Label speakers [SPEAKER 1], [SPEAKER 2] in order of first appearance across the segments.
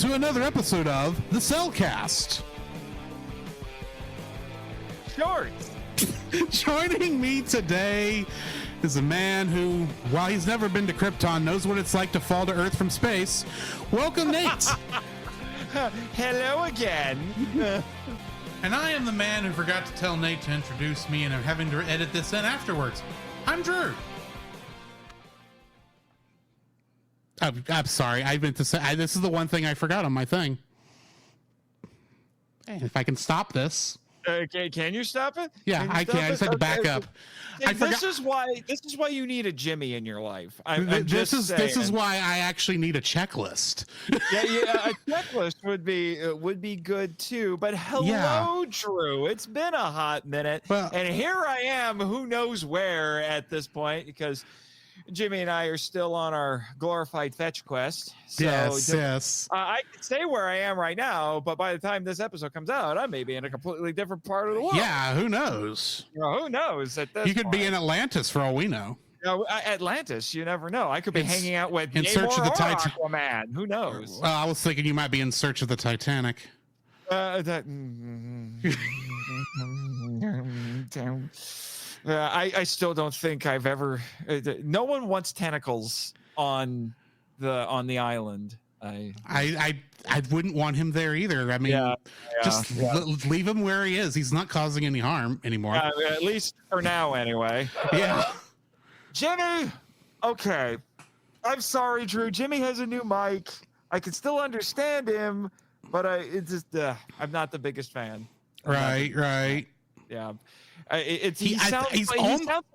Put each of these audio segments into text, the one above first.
[SPEAKER 1] to another episode of the Cellcast.
[SPEAKER 2] Shorts.
[SPEAKER 1] Joining me today is a man who, while he's never been to Krypton, knows what it's like to fall to Earth from space. Welcome, Nate.
[SPEAKER 2] Hello again.
[SPEAKER 1] And I am the man who forgot to tell Nate to introduce me, and I'm having to edit this in afterwards. I'm Drew. I'm sorry. I meant to say this is the one thing I forgot on my thing. And if I can stop this.
[SPEAKER 2] Okay, can you stop it?
[SPEAKER 1] Yeah, I can. I just had to back up.
[SPEAKER 2] This is why you need a Jimmy in your life.
[SPEAKER 1] This is why I actually need a checklist.
[SPEAKER 2] yeah, a checklist would be good too. But hello, Drew. It's been a hot minute, and here I am. Who knows where at this point? Because Jimmy and I are still on our glorified fetch quest. So
[SPEAKER 1] yes.
[SPEAKER 2] I can say where I am right now, but by the time this episode comes out, I may be in a completely different part of the world.
[SPEAKER 1] Yeah, who knows?
[SPEAKER 2] Who knows? At this
[SPEAKER 1] you could
[SPEAKER 2] point.
[SPEAKER 1] be in Atlantis for all we know.
[SPEAKER 2] Atlantis, you never know. I could be hanging out with
[SPEAKER 1] in search of the Titanic.
[SPEAKER 2] Aquaman. Who knows?
[SPEAKER 1] Well, I was thinking you might be in search of the Titanic.
[SPEAKER 2] I still don't think I've ever. No one wants tentacles on the island.
[SPEAKER 1] I wouldn't want him there either. I mean, leave him where he is. He's not causing any harm anymore.
[SPEAKER 2] At least for now, anyway.
[SPEAKER 1] Yeah.
[SPEAKER 2] Jimmy. Okay. I'm sorry, Drew. Jimmy has a new mic. I can still understand him, but I'm not the biggest fan.
[SPEAKER 1] Right.
[SPEAKER 2] Yeah. He sounds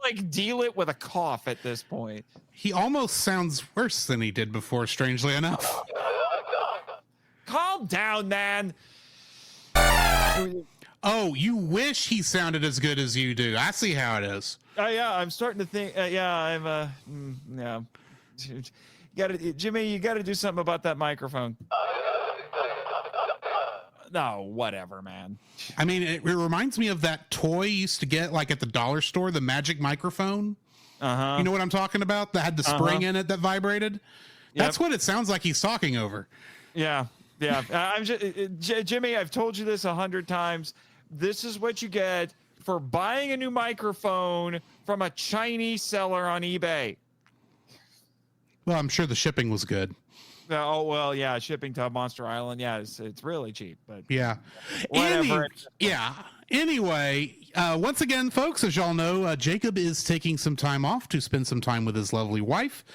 [SPEAKER 2] like Deal It with a cough at this point.
[SPEAKER 1] He almost sounds worse than he did before, strangely enough.
[SPEAKER 2] Calm down, man.
[SPEAKER 1] Oh, you wish he sounded as good as you do. I see how it is.
[SPEAKER 2] I'm starting to think. Jimmy, you got to do something about that microphone. No, whatever, man.
[SPEAKER 1] I mean, it reminds me of that toy you used to get like at the dollar store, the magic microphone. You know what I'm talking about? That had the spring in it that vibrated. That's what it sounds like he's talking over.
[SPEAKER 2] Yeah. I'm just, Jimmy, I've told you this 100 times. This is what you get for buying a new microphone from a Chinese seller on eBay.
[SPEAKER 1] Well, I'm sure the shipping was good.
[SPEAKER 2] Oh, well, yeah, shipping to Monster Island. Yeah, it's really cheap, but
[SPEAKER 1] yeah.
[SPEAKER 2] Whatever.
[SPEAKER 1] Anyway, once again, folks, as y'all know, Jacob is taking some time off to spend some time with his lovely wife.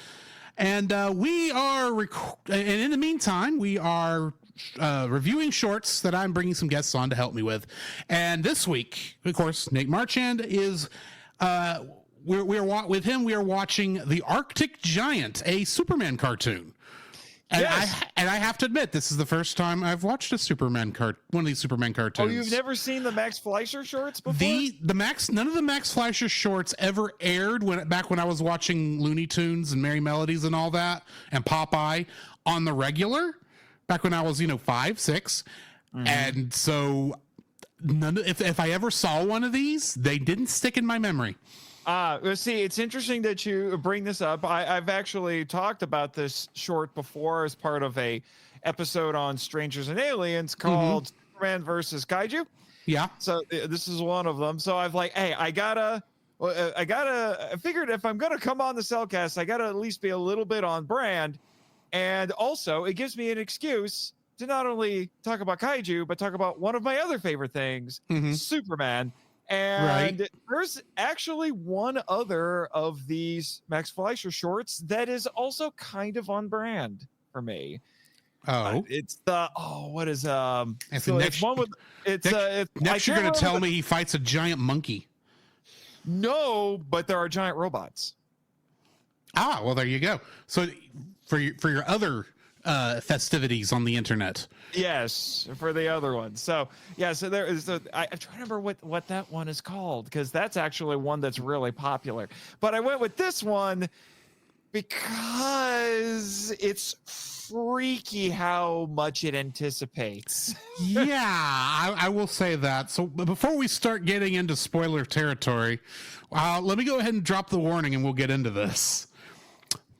[SPEAKER 1] And we are, and in the meantime, we are reviewing shorts that I'm bringing some guests on to help me with. And this week, of course, Nate Marchand is, with him, we are watching The Arctic Giant, a Superman cartoon. And I have to admit, this is the first time I've watched one of these Superman cartoons.
[SPEAKER 2] Oh, you've never seen the Max Fleischer shorts before?
[SPEAKER 1] None of the Max Fleischer shorts ever aired back when I was watching Looney Tunes and Merry Melodies and all that, and Popeye on the regular, back when I was 5, 6, and so if I ever saw one of these, they didn't stick in my memory.
[SPEAKER 2] See, it's interesting that you bring this up. I've actually talked about this short before as part of a episode on Strangers and Aliens called Superman versus Kaiju.
[SPEAKER 1] Yeah.
[SPEAKER 2] So this is one of them. So I've I figured if I'm going to come on the Cellcast, I got to at least be a little bit on brand. And also it gives me an excuse to not only talk about Kaiju, but talk about one of my other favorite things, Superman. And there's actually one other of these Max Fleischer shorts that is also kind of on brand for me. It's what is it's one with next
[SPEAKER 1] you're going to tell me he fights a giant monkey.
[SPEAKER 2] No, but there are giant robots.
[SPEAKER 1] Well, there you go. So for your other festivities on the internet.
[SPEAKER 2] Yes, for the other one. So there is I'm trying to remember what that one is called, because that's actually one that's really popular. But I went with this one because it's freaky how much it anticipates.
[SPEAKER 1] I will say that. So before we start getting into spoiler territory, let me go ahead and drop the warning and we'll get into this.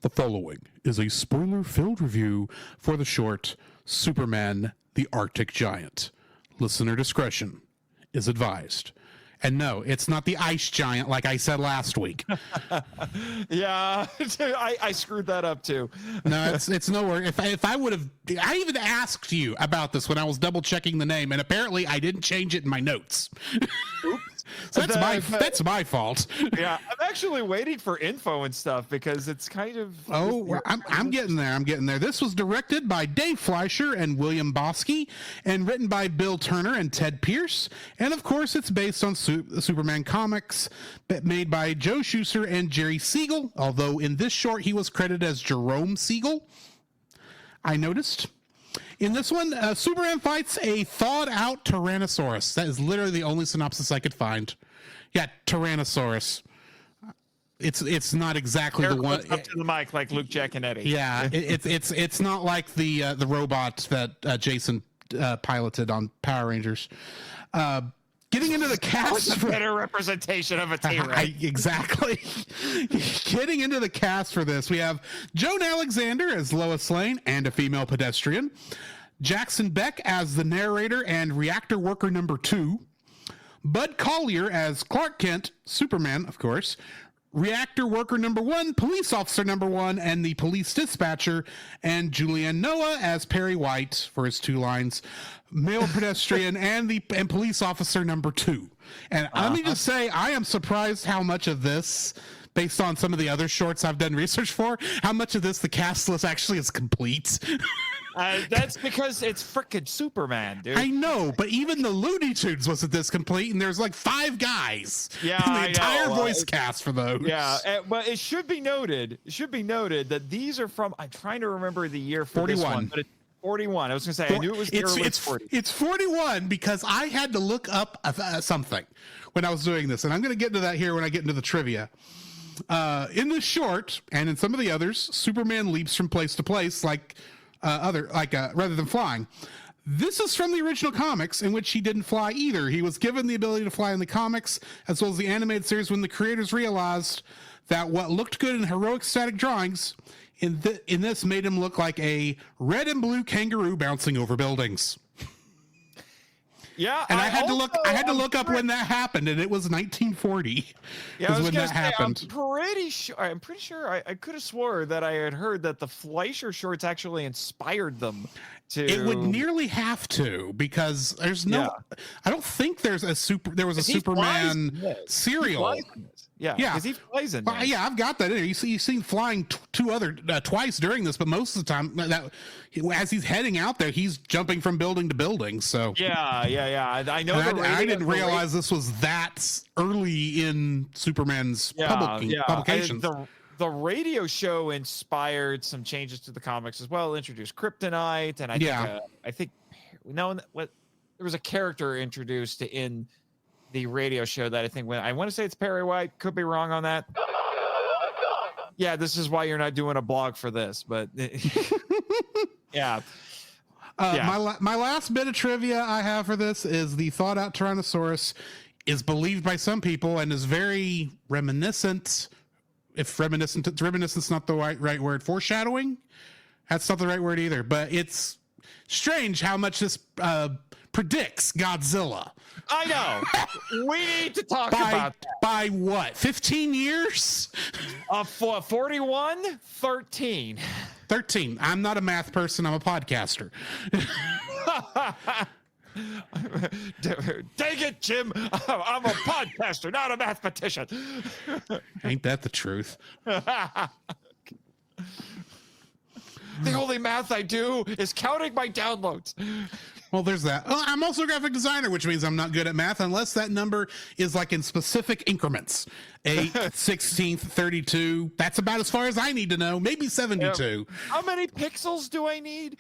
[SPEAKER 1] The following is a spoiler-filled review for the short Superman the Arctic Giant. Listener discretion is advised. And no, it's not the ice giant like I said last week.
[SPEAKER 2] Yeah, I screwed that up too.
[SPEAKER 1] No, it's nowhere. If I would have, I even asked you about this when I was double checking the name, and apparently I didn't change it in my notes.
[SPEAKER 2] Oops.
[SPEAKER 1] So that's my fault.
[SPEAKER 2] Yeah, I'm actually waiting for info and stuff because it's kind of.
[SPEAKER 1] I'm getting there. I'm getting there. This was directed by Dave Fleischer and William Bosky, and written by Bill Turner and Ted Pierce. And of course, it's based on the Superman comics made by Joe Shuster and Jerry Siegel. Although in this short, he was credited as Jerome Siegel. I noticed. In this one, Superman fights a thawed-out Tyrannosaurus. That is literally the only synopsis I could find. Yeah, Tyrannosaurus. It's not exactly the one
[SPEAKER 2] up to the mic like Luke Giaconetti.
[SPEAKER 1] Yeah, it's not like the robot that Jason piloted on Power Rangers. Getting into the cast,
[SPEAKER 2] a better representation of a T-Rex.
[SPEAKER 1] Exactly. Getting into the cast for this, we have Joan Alexander as Lois Lane and a female pedestrian, Jackson Beck as the narrator and reactor worker number 2, Bud Collyer as Clark Kent, Superman, of course, reactor worker number 1, police officer number 1, and the police dispatcher, and Julianne Noah as Perry White for his 2 lines, male pedestrian and police officer number 2. And let me just say, I am surprised how much of this, based on some of the other shorts I've done research for, how much of this the cast list actually is complete.
[SPEAKER 2] That's because it's frickin' Superman, dude.
[SPEAKER 1] I know, but even the Looney Tunes wasn't this complete, and there's like 5 guys
[SPEAKER 2] in
[SPEAKER 1] the entire voice cast for those.
[SPEAKER 2] Yeah, but it should be noted. That these are from. I'm trying to remember the year for
[SPEAKER 1] 41.
[SPEAKER 2] this one, but it's 41. I was gonna say I knew it was the early 40s.
[SPEAKER 1] It's 41 because I had to look up something when I was doing this, and I'm going to get into that here when I get into the trivia. In this short, and in some of the others, Superman leaps from place to place rather than flying. This is from the original comics, in which he didn't fly either. He was given the ability to fly in the comics, as well as the animated series, when the creators realized that what looked good in heroic static drawings in this made him look like a red and blue kangaroo bouncing over buildings.
[SPEAKER 2] Yeah,
[SPEAKER 1] and I had to look up when that happened, and it was 1940.
[SPEAKER 2] Yeah,
[SPEAKER 1] when that happened.
[SPEAKER 2] I'm pretty sure I could have swore that I had heard that the Fleischer shorts actually inspired them to.
[SPEAKER 1] It would nearly have to, because there's no. Yeah. I don't think there was a Superman serial.
[SPEAKER 2] Yeah, because he flies in there.
[SPEAKER 1] Yeah, I've got that in there. You see flying twice during this, but most of the time, as he's heading out there, he's jumping from building to building. So
[SPEAKER 2] yeah. I know.
[SPEAKER 1] I didn't realize this was that early in Superman's publications.
[SPEAKER 2] The radio show inspired some changes to the comics as well. Introduced Kryptonite, and I think there was a character introduced in the radio show that I want to say it's Perry White. Could be wrong on that. Yeah, this is why you're not doing a blog for this, but yeah.
[SPEAKER 1] My last bit of trivia I have for this is the thawed out Tyrannosaurus is believed by some people and is very reminiscent. If reminiscent's not the right word. Foreshadowing? That's not the right word either, but it's strange how much this predicts Godzilla.
[SPEAKER 2] I know. We need to talk about that.
[SPEAKER 1] By what? 15 years?
[SPEAKER 2] 41? 13.
[SPEAKER 1] 13. I'm not a math person. I'm a podcaster.
[SPEAKER 2] Dang it, Jim. I'm a podcaster, not a mathematician.
[SPEAKER 1] Ain't that the truth?
[SPEAKER 2] The only math I do is counting my downloads.
[SPEAKER 1] Well, there's that. Oh, I'm also a graphic designer, which means I'm not good at math unless that number is like in specific increments. 8, 16th, 32. That's about as far as I need to know. Maybe 72.
[SPEAKER 2] How many pixels do I need?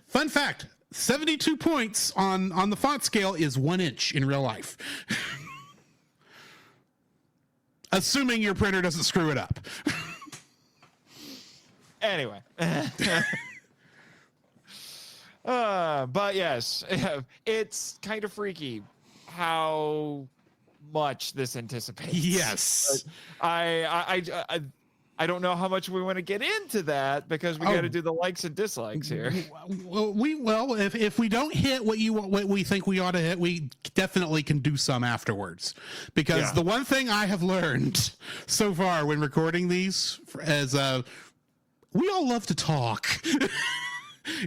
[SPEAKER 1] Fun fact, 72 points on the font scale is 1 inch in real life. Assuming your printer doesn't screw it up.
[SPEAKER 2] Anyway. But yes, it's kind of freaky how much this anticipates.
[SPEAKER 1] Yes.
[SPEAKER 2] I don't know how much we want to get into that because we got to do the likes and dislikes here.
[SPEAKER 1] Well, if we don't hit what we think we ought to hit, we definitely can do some afterwards. Because the one thing I have learned so far when recording these is we all love to talk.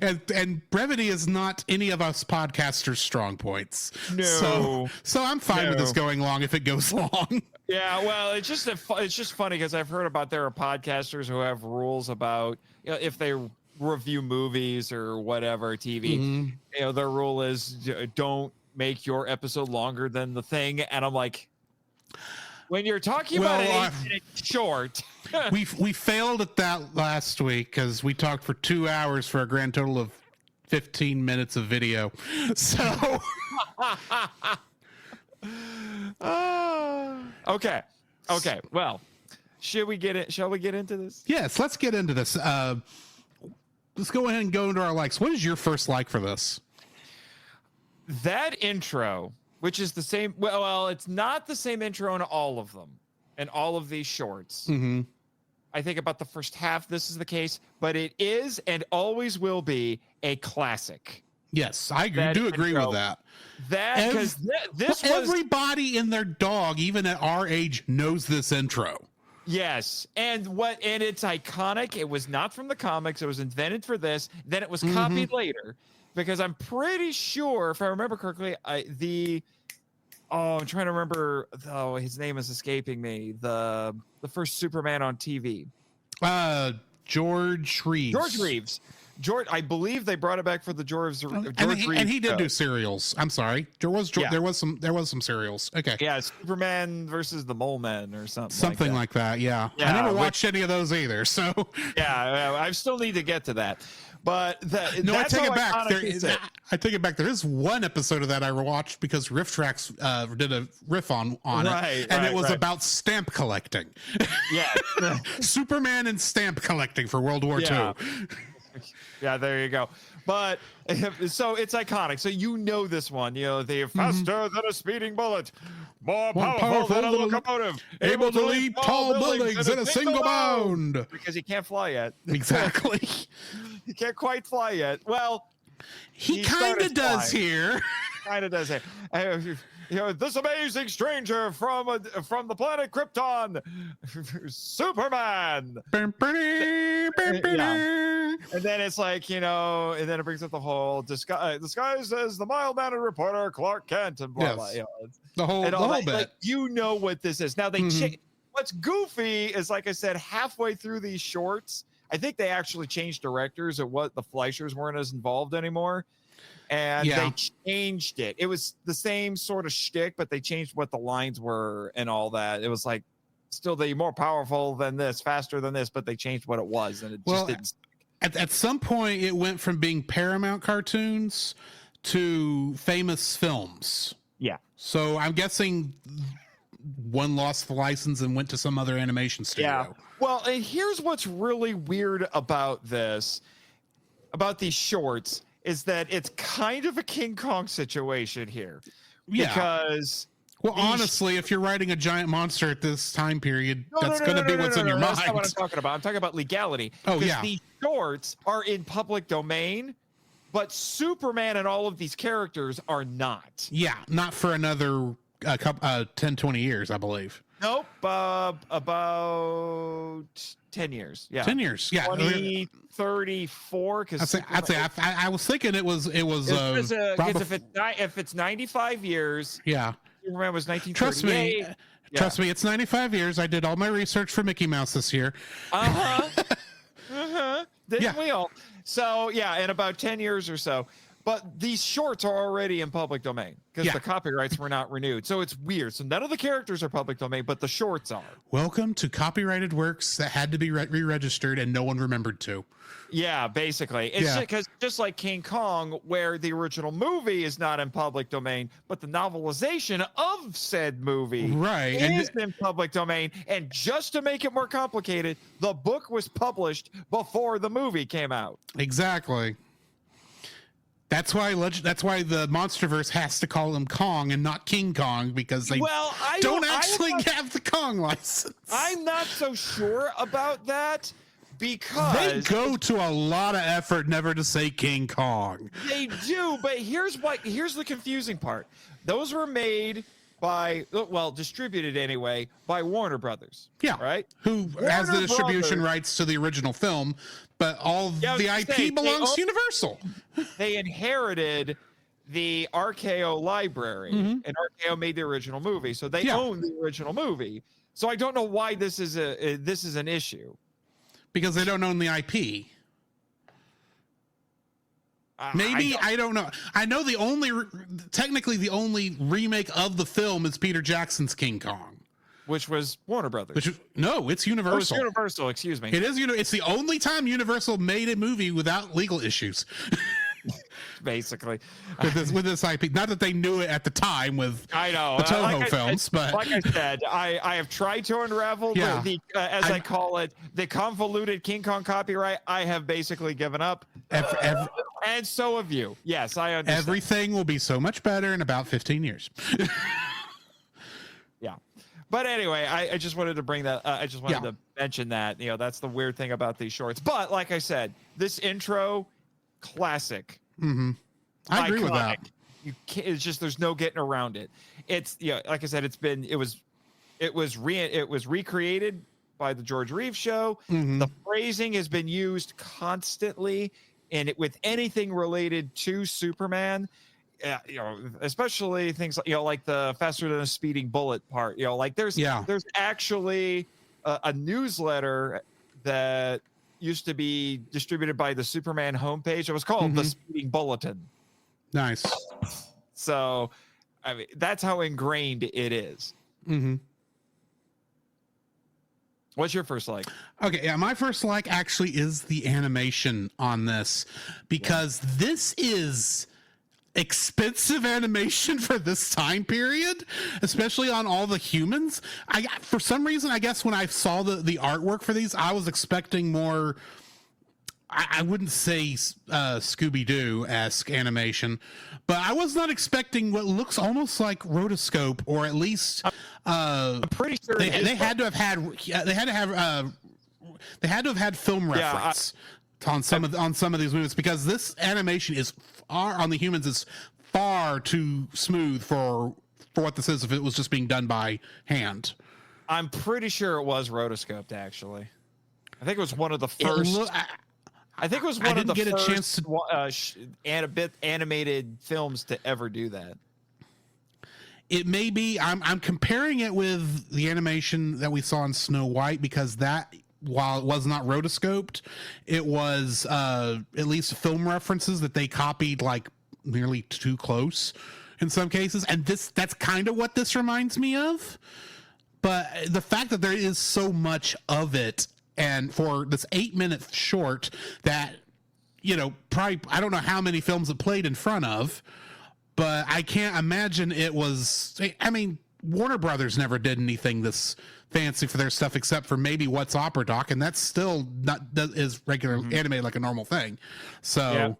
[SPEAKER 1] And brevity is not any of us podcasters' strong points.
[SPEAKER 2] No.
[SPEAKER 1] So I'm fine with this going long if it goes long.
[SPEAKER 2] Yeah, well, it's just funny because I've heard about there are podcasters who have rules about, you know, if they review movies or whatever TV, you know, their rule is don't make your episode longer than the thing. And I'm like, when you're talking about an 8-minute short.
[SPEAKER 1] we failed at that last week because we talked for 2 hours for a grand total of 15 minutes of video. So
[SPEAKER 2] okay. Well, shall we get into this?
[SPEAKER 1] Yes, let's get into this. Let's go ahead and go into our likes. What is your first like for this?
[SPEAKER 2] That intro, which is the same. Well, it's not the same intro in all of them, in all of these shorts. I think about the first half, this is the case, but it is and always will be a classic.
[SPEAKER 1] Yes, I do agree with that.
[SPEAKER 2] Because this was
[SPEAKER 1] everybody and their dog, even at our age, knows this intro.
[SPEAKER 2] Yes, and it's iconic. It was not from the comics. It was invented for this. Then it was copied later, because I'm pretty sure, if I remember correctly, I'm trying to remember. Oh, his name is escaping me. The first Superman on TV.
[SPEAKER 1] George Reeves.
[SPEAKER 2] I believe they brought it back for the George Reeves.
[SPEAKER 1] And he did do serials. I'm sorry. There was some serials. Okay.
[SPEAKER 2] Yeah, Superman versus the Mole Men or something.
[SPEAKER 1] Something like that. Yeah. I never watched any of those either. So
[SPEAKER 2] yeah, I still need to get to that. But I take it back.
[SPEAKER 1] I take it back. There is one episode of that I watched because Riff Tracks did a riff on it, and it was about stamp collecting.
[SPEAKER 2] Yeah,
[SPEAKER 1] Superman and stamp collecting for World War II.
[SPEAKER 2] Yeah, there you go. But so it's iconic. So you know this one. You know, they're faster than a speeding bullet, more powerful than a locomotive,
[SPEAKER 1] able to leap tall buildings in a single bound.
[SPEAKER 2] Because he can't fly yet.
[SPEAKER 1] Exactly.
[SPEAKER 2] He can't quite fly yet. Well,
[SPEAKER 1] he kind of does here.
[SPEAKER 2] Kind of does here. You know, this amazing stranger from the planet Krypton, Superman. And then it's like, you know, and then it brings up the whole disguised as the mild-mannered reporter Clark Kent and blah blah. You know,
[SPEAKER 1] the whole bit.
[SPEAKER 2] Like, you know what this is. Now they what's goofy is, like I said, halfway through these shorts, I think they actually changed directors, or what the Fleischers weren't as involved anymore. And they changed it. It was the same sort of shtick, but they changed what the lines were and all that. It was like, still the more powerful than this, faster than this, but they changed what it was, and it just didn't.
[SPEAKER 1] At some point, it went from being Paramount cartoons to famous films.
[SPEAKER 2] Yeah.
[SPEAKER 1] So I'm guessing one lost the license and went to some other animation studio.
[SPEAKER 2] Yeah. Well, and here's what's really weird about these shorts, is that it's kind of a King Kong situation here. Yeah. Because
[SPEAKER 1] honestly, if you're writing a giant monster at this time period, that's going to be what's in your mind.
[SPEAKER 2] That's not what I'm talking about. I'm talking about legality.
[SPEAKER 1] Oh, yeah.
[SPEAKER 2] These shorts are in public domain, but Superman and all of these characters are not.
[SPEAKER 1] Yeah, not for another 10, 20 years, I believe.
[SPEAKER 2] Nope, about 10 years. Yeah,
[SPEAKER 1] 10 years. Yeah,
[SPEAKER 2] 34. Because
[SPEAKER 1] I was thinking it was.
[SPEAKER 2] If it's 95 years.
[SPEAKER 1] Yeah.
[SPEAKER 2] Superman was 1938.
[SPEAKER 1] Trust me, it's 95 years. I did all my research for Mickey Mouse this year.
[SPEAKER 2] Didn't we all? So yeah, in about 10 years or so. But these shorts are already in public domain because the copyrights were not renewed. So it's weird. So none of the characters are public domain, but the shorts are.
[SPEAKER 1] Welcome to copyrighted works that had to be re-registered and no one remembered to.
[SPEAKER 2] Yeah, basically. It's because just like King Kong, where the original movie is not in public domain, but the novelization of said movie is in public domain. And just to make it more complicated, the book was published before the movie came out.
[SPEAKER 1] Exactly. That's why the MonsterVerse has to call him Kong and not King Kong, because they don't actually have the Kong license.
[SPEAKER 2] I'm not so sure about that, because
[SPEAKER 1] they go to a lot of effort never to say King Kong.
[SPEAKER 2] They do, but here's the confusing part. Those were made by, well, distributed anyway, by Warner Brothers.
[SPEAKER 1] Yeah.
[SPEAKER 2] Right?
[SPEAKER 1] Who has the distribution rights to the original film, but all the IP belongs to Universal.
[SPEAKER 2] They inherited the RKO library, and RKO made the original movie, so they own the original movie. So I don't know why this is an issue.
[SPEAKER 1] Because they don't own the IP. Maybe I don't know. I know technically the only remake of the film is Peter Jackson's King Kong,
[SPEAKER 2] which was Warner Brothers.
[SPEAKER 1] No, it's Universal.
[SPEAKER 2] Oh, it's Universal. Excuse me.
[SPEAKER 1] It is. It's the only time Universal made a movie without legal issues.
[SPEAKER 2] Basically,
[SPEAKER 1] with this IP. Not that they knew it at the time with the Toho films, but
[SPEAKER 2] like I said, I have tried to unravel the I call it, the convoluted King Kong copyright. I have basically given up. And so have you. Yes, I understand.
[SPEAKER 1] Everything will be so much better in about 15 years.
[SPEAKER 2] Yeah. But anyway, I just wanted to bring that. I just wanted to mention that. That's the weird thing about these shorts. But like I said, this intro, classic.
[SPEAKER 1] Mm-hmm. I agree with that.
[SPEAKER 2] It's just, there's no getting around it. It's like I said, it was recreated by the George Reeves show.
[SPEAKER 1] Mm-hmm.
[SPEAKER 2] The phrasing has been used constantly with anything related to Superman. Especially things like the faster than a speeding bullet part. There's actually a newsletter that used to be distributed by the Superman homepage. It was called the Speeding Bulletin.
[SPEAKER 1] Nice.
[SPEAKER 2] So, I mean, that's how ingrained it is.
[SPEAKER 1] Mm-hmm.
[SPEAKER 2] What's your first like?
[SPEAKER 1] Okay, yeah, my first like actually is the animation on this, because this is expensive animation for this time period, especially on all the humans. For some reason, I guess when I saw the artwork for these, I was expecting more, I wouldn't say Scooby-Doo-esque animation, but I was not expecting what looks almost like rotoscope, or at least
[SPEAKER 2] I'm pretty sure
[SPEAKER 1] they had to have had film reference on some of these movies, because this animation is on the humans is far too smooth for what this is if it was just being done by hand.
[SPEAKER 2] I'm pretty sure it was rotoscoped, actually. I think it was one of the first. I think it was one of the first animated films to ever do that.
[SPEAKER 1] It may be. I'm comparing it with the animation that we saw in Snow White, because that, while it was not rotoscoped, it was at least film references that they copied like nearly too close in some cases. And that's kind of what this reminds me of. But the fact that there is so much of it, and for this 8-minute short that, probably, I don't know how many films it played in front of, but I can't imagine it was, I mean, Warner Brothers never did anything this fancy for their stuff except for maybe What's Opera Doc, and that's still is regular animated like a normal thing. So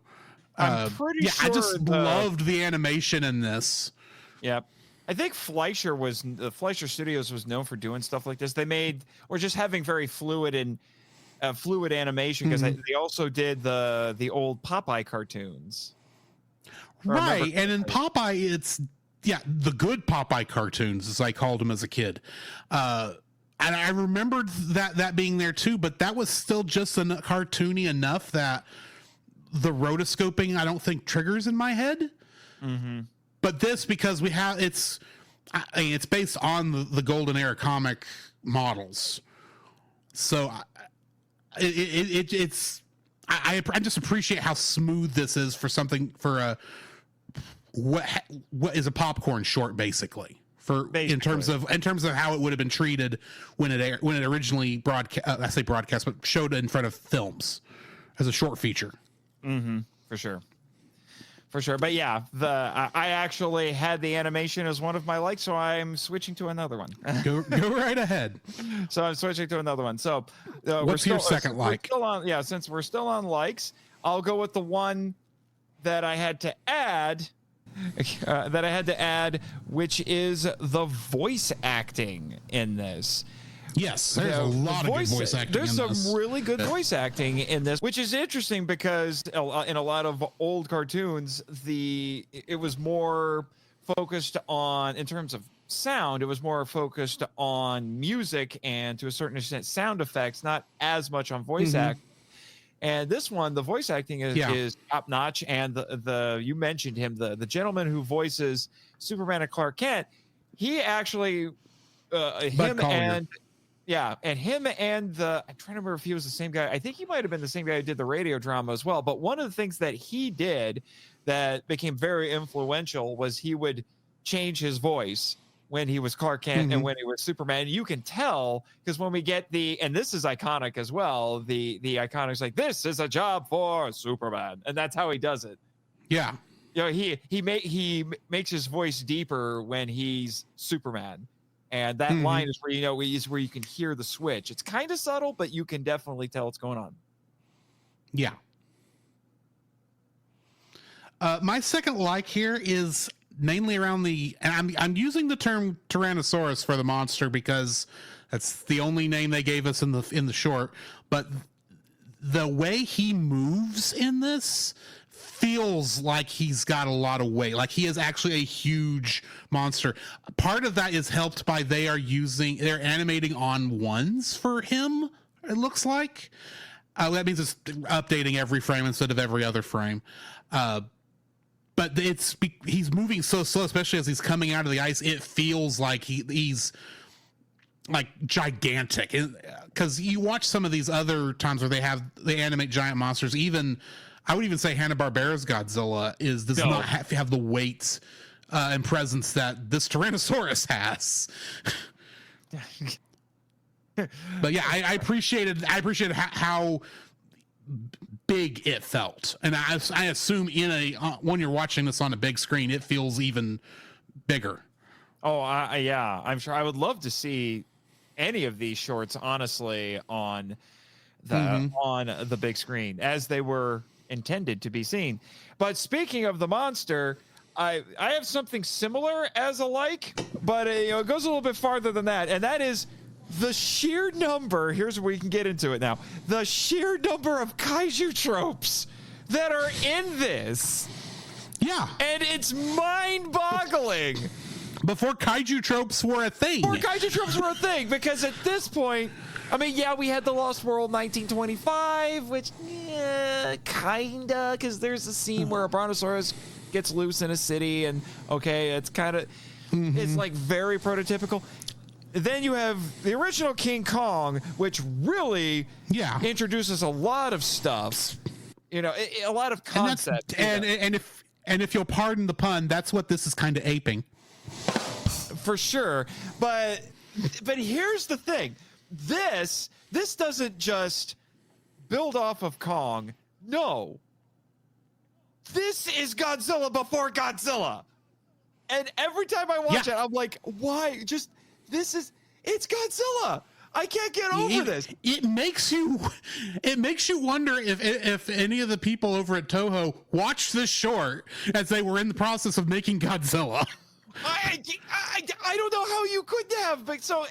[SPEAKER 2] I'm pretty sure
[SPEAKER 1] I just loved the animation in this.
[SPEAKER 2] Yep. I think the Fleischer Studios was known for doing stuff like this. They made, or just having very fluid animation, because they also did the old Popeye cartoons.
[SPEAKER 1] Right, and in Popeye, it's the good Popeye cartoons, as I called them as a kid. And I remembered that being there too, but that was still just cartoony enough that the rotoscoping, I don't think, triggers in my head.
[SPEAKER 2] Mm-hmm.
[SPEAKER 1] But this, because it's based on the Golden Era comic models, so I just appreciate how smooth this is for what is a popcorn short, basically. In terms of how it would have been treated when it originally broadcast, but showed in front of films as a short feature.
[SPEAKER 2] Mm-hmm. For sure. But yeah, I actually had the animation as one of my likes, so I'm switching to another one.
[SPEAKER 1] Go right ahead.
[SPEAKER 2] So I'm switching to another one. So
[SPEAKER 1] what's your second like?
[SPEAKER 2] Since we're still on likes, I'll go with the one that I had to add, which is the voice acting in this.
[SPEAKER 1] Yes, there's a lot of good voice acting.
[SPEAKER 2] There's some really good voice acting in this, which is interesting because in a lot of old cartoons, it was more focused on, in terms of sound, it was more focused on music and to a certain extent sound effects, not as much on voice act. And this one, the voice acting is top notch. And the you mentioned him, the gentleman who voices Superman and Clark Kent, he actually him and I'm trying to remember if he was the same guy. I think he might have been the same guy who did the radio drama as well. But one of the things that he did that became very influential was he would change his voice when he was Clark Kent and when he was Superman. You can tell because when we get and this is iconic as well, the iconic's like, this is a job for Superman. And that's how he does it.
[SPEAKER 1] Yeah.
[SPEAKER 2] You know, he makes his voice deeper when he's Superman. And that line is where you can hear the switch. It's kind of subtle, but you can definitely tell what's going on.
[SPEAKER 1] Yeah. My second like here is mainly around and I'm using the term Tyrannosaurus for the monster because that's the only name they gave us in the short. But the way he moves in this feels like he's got a lot of weight. Like he is actually a huge monster. Part of that is helped by they're animating on ones for him. It looks like that means it's updating every frame instead of every other frame. But he's moving so slow, especially as he's coming out of the ice. It feels like he's like gigantic. Because you watch some of these other times where they animate giant monsters. Even I would even say Hanna-Barbera's Godzilla does not have the weight and presence that this Tyrannosaurus has. But yeah, I appreciated how big it felt, and I assume when you're watching this on a big screen, it feels even bigger.
[SPEAKER 2] Oh, yeah, I'm sure. I would love to see any of these shorts, honestly, on the big screen as they were intended to be seen. But speaking of the monster, I have something similar as a like, but it goes a little bit farther than that, and that is the sheer number. Here's where we can get into it now. The sheer number of kaiju tropes that are in this.
[SPEAKER 1] Yeah.
[SPEAKER 2] And it's mind-boggling.
[SPEAKER 1] Before kaiju tropes were a thing. Because at this point, I mean, yeah, we had The Lost World 1925, which, kinda, because there's a scene where a brontosaurus gets loose in a city, and, okay, it's kind of, it's like very prototypical. Then you have the original King Kong, which really introduces a lot of stuff, a lot of concepts. And if you'll pardon the pun, that's what this is kind of aping.
[SPEAKER 2] For sure. But here's the thing. This doesn't just build off of Kong. No. This is Godzilla before Godzilla. And every time I watch it, I'm like, why? It's Godzilla. I can't get over this.
[SPEAKER 1] It makes you wonder if any of the people over at Toho watched this short as they were in the process of making Godzilla.
[SPEAKER 2] I don't know how you could have, but because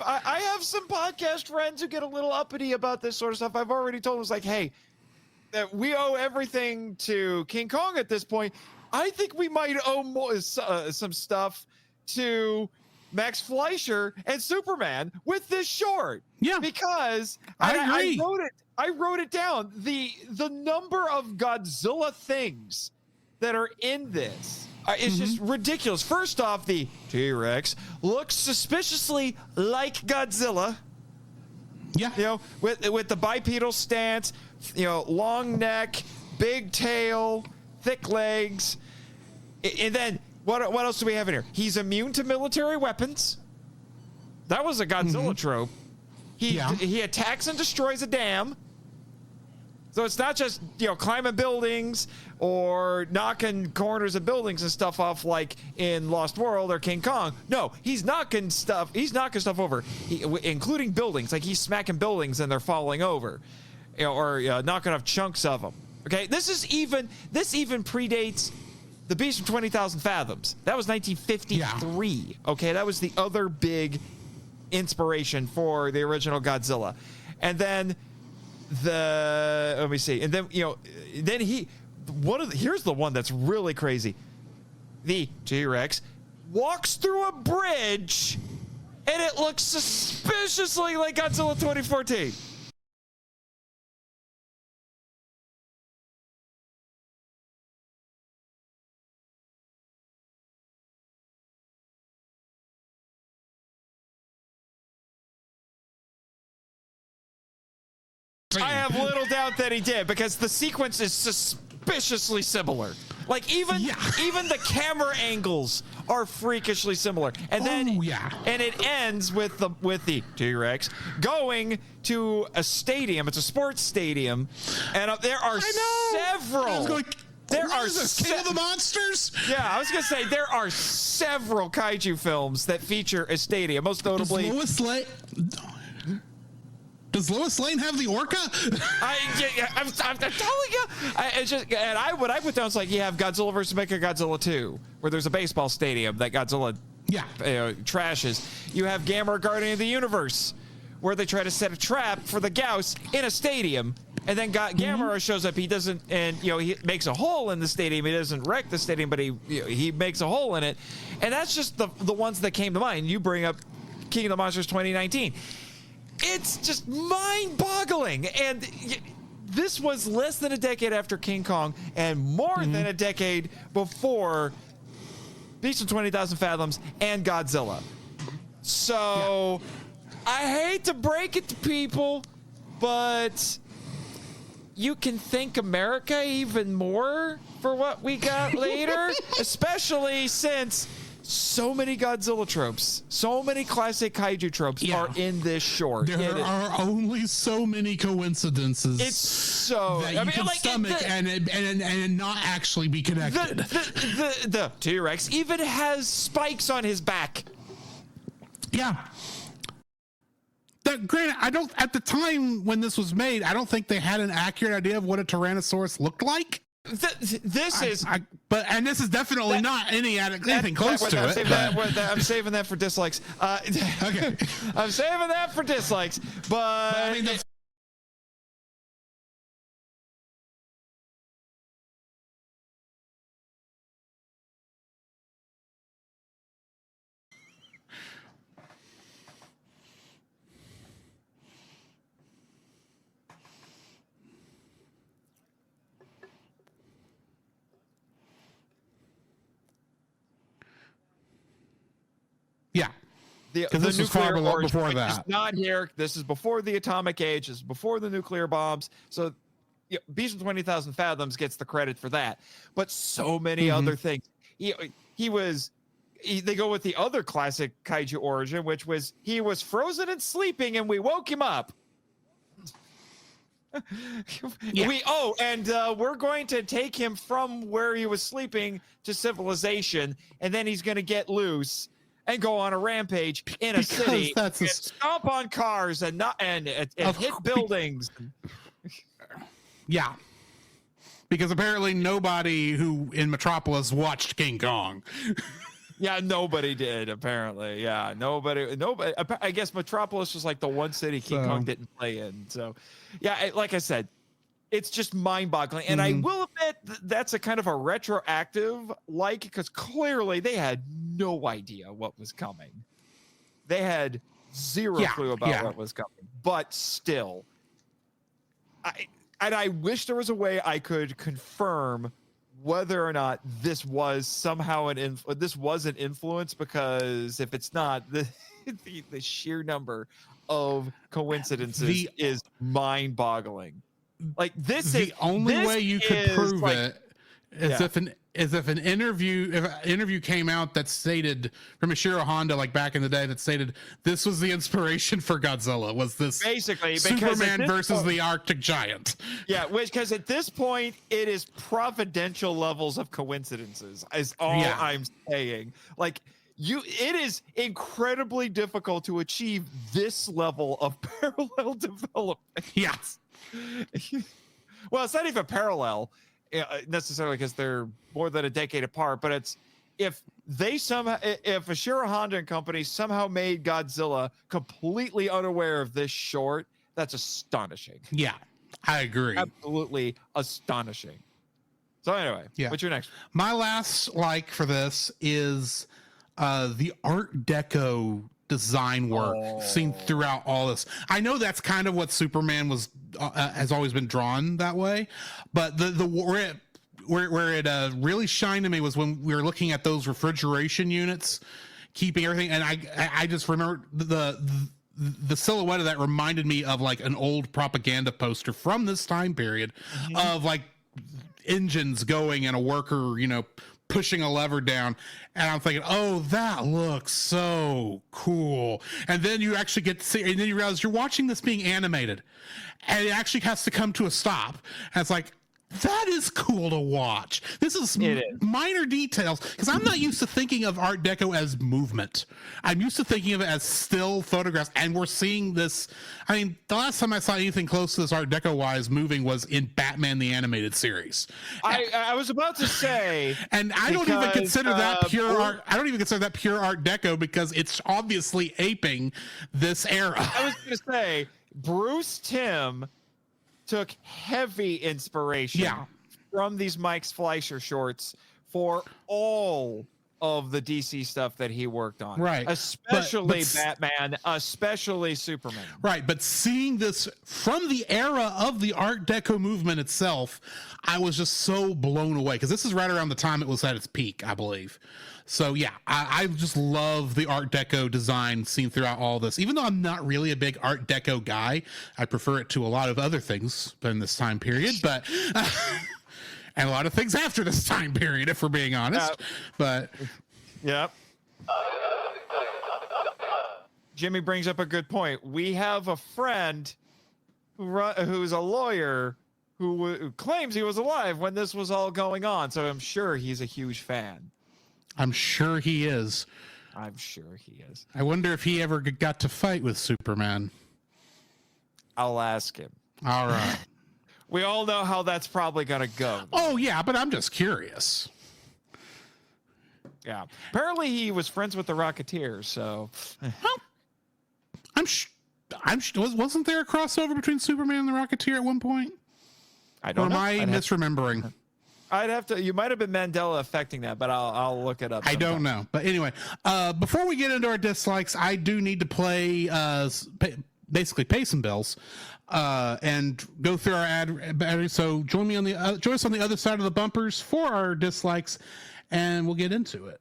[SPEAKER 2] I have some podcast friends who get a little uppity about this sort of stuff. I've already told them, it's like, hey, we owe everything to King Kong at this point. I think we might owe more, some stuff to Max Fleischer and Superman with this short.
[SPEAKER 1] Yeah,
[SPEAKER 2] because
[SPEAKER 1] I agree.
[SPEAKER 2] I wrote it down. The number of Godzilla things that are in this is just ridiculous. First off, the T-Rex looks suspiciously like Godzilla.
[SPEAKER 1] Yeah,
[SPEAKER 2] with the bipedal stance, long neck, big tail, thick legs, and then. What else do we have in here? He's immune to military weapons. That was a Godzilla trope. He attacks and destroys a dam. So it's not just, climbing buildings or knocking corners of buildings and stuff off like in Lost World or King Kong. No, he's knocking stuff over, including buildings. Like he's smacking buildings and they're falling over, or knocking off chunks of them. Okay, this even predates the Beast from 20,000 Fathoms. That was 1953. Yeah. Okay, that was the other big inspiration for the original Godzilla. And then let me see. And then, then here's the one that's really crazy. The T-Rex walks through a bridge and it looks suspiciously like Godzilla 2014. I have little doubt that he did, because the sequence is suspiciously similar. Like even the camera angles are freakishly similar. And then and it ends with the T-Rex going to a stadium. It's a sports stadium, and there are several. There are
[SPEAKER 1] King of the Monsters.
[SPEAKER 2] Yeah, I was gonna say there are several kaiju films that feature a stadium. Most notably,
[SPEAKER 1] Does Lois Lane have the orca?
[SPEAKER 2] I'm telling you. What I put down is like, you have Godzilla versus Mechagodzilla 2, where there's a baseball stadium that Godzilla trashes. You have Gamera Guardian of the Universe, where they try to set a trap for the Gauss in a stadium, and then Gamera shows up. He doesn't, and he makes a hole in the stadium. He doesn't wreck the stadium, but he makes a hole in it. And that's just the ones that came to mind. You bring up King of the Monsters 2019. It's just mind-boggling, and this was less than a decade after King Kong and more than a decade before Beast of 20,000 Fathoms and Godzilla. So I hate to break it to people, but you can thank America even more for what we got later, especially since so many Godzilla tropes, so many classic kaiju tropes are in this short.
[SPEAKER 1] There are only so many coincidences.
[SPEAKER 2] It's so
[SPEAKER 1] that you can stomach and not actually be connected.
[SPEAKER 2] The T-Rex even has spikes on his back.
[SPEAKER 1] Yeah. Granted, I don't. At the time when this was made, I don't think they had an accurate idea of what a Tyrannosaurus looked like.
[SPEAKER 2] This is
[SPEAKER 1] definitely not anything close to it.
[SPEAKER 2] I'm saving that for dislikes. Okay, I'm saving that for dislikes. But I mean, the nuclear origin, before that. Not here. This is before the atomic age. This is before the nuclear bombs. So, Beast of 20,000 Fathoms gets the credit for that. But so many other things. They go with the other classic kaiju origin, which was he was frozen and sleeping, and we woke him up. We're going to take him from where he was sleeping to civilization, and then he's going to get loose and go on a rampage in a city and stomp on cars and hit buildings.
[SPEAKER 1] Yeah. Because apparently nobody who in Metropolis watched King Kong.
[SPEAKER 2] Yeah, nobody did, apparently. Yeah, nobody. I guess Metropolis was like the one city King Kong didn't play in. So, yeah, like I said, it's just mind-boggling. And I will admit that's a kind of a retroactive because clearly they had no idea what was coming. They had zero clue about what was coming. But still, I wish there was a way I could confirm whether or not this was somehow an influence, because if it's not, the sheer number of coincidences is mind-boggling. Like the only way you could prove it is if an interview came out that stated from Ishiro Honda, like back in the day, that stated this was the inspiration for Godzilla, was this basically Superman versus the Arctic Giant. Yeah, because at this point it is providential levels of coincidences is all I'm saying. Like it is incredibly difficult to achieve this level of parallel development.
[SPEAKER 1] Yes.
[SPEAKER 2] Well, it's not even parallel necessarily because they're more than a decade apart, but it's if Ashura Honda and Company somehow made Godzilla completely unaware of this short, that's astonishing.
[SPEAKER 1] Yeah, I agree.
[SPEAKER 2] Absolutely astonishing. So anyway, what's your next?
[SPEAKER 1] My last like for this is the Art Deco design work seen throughout all this. I know that's kind of what Superman was has always been drawn that way, but where it really shined to me was when we were looking at those refrigeration units, keeping everything, and I just remember the silhouette of that reminded me of like an old propaganda poster from this time period of like engines going and a worker, pushing a lever down, and I'm thinking, oh, that looks so cool. And then you actually get to see, and then you realize you're watching this being animated, and it actually has to come to a stop. And it's like, that is cool to watch. This is minor details, because I'm not used to thinking of Art Deco as movement. I'm used to thinking of it as still photographs, and we're seeing this. I mean, the last time I saw anything close to this Art Deco wise moving was in Batman the Animated Series.
[SPEAKER 2] I was about to say,
[SPEAKER 1] and I don't even consider that pure art. I don't even consider that pure Art Deco because it's obviously aping this era.
[SPEAKER 2] I was going to say, Bruce Timm took heavy inspiration from these Mike Fleischer shorts for all of the DC stuff that he worked on.
[SPEAKER 1] Right.
[SPEAKER 2] Especially Batman, especially Superman.
[SPEAKER 1] Right. But seeing this from the era of the Art Deco movement itself, I was just so blown away because this is right around the time it was at its peak, I believe. So yeah, I just love the Art Deco design seen throughout all this. Even though I'm not really a big Art Deco guy, I prefer it to a lot of other things in this time period, but and a lot of things after this time period, if we're being honest. But
[SPEAKER 2] Jimmy brings up a good point. We have a friend who's a lawyer who claims he was alive when this was all going on, so I'm sure he's a huge fan.
[SPEAKER 1] I'm sure he is.
[SPEAKER 2] I'm sure he is.
[SPEAKER 1] I wonder if he ever got to fight with Superman.
[SPEAKER 2] I'll ask him.
[SPEAKER 1] All right.
[SPEAKER 2] We all know how that's probably going to go.
[SPEAKER 1] Oh, yeah, but I'm just curious.
[SPEAKER 2] Yeah. Apparently he was friends with the Rocketeer, so...
[SPEAKER 1] Wasn't there a crossover between Superman and the Rocketeer at one point?
[SPEAKER 2] I don't know.
[SPEAKER 1] Or am I misremembering?
[SPEAKER 2] I'd have to. You might have been Mandela affecting that, but I'll look it up sometime.
[SPEAKER 1] I don't know. But anyway, before we get into our dislikes, I do need to basically pay some bills and go through our ad. So join us on the other side of the bumpers for our dislikes, and we'll get into it.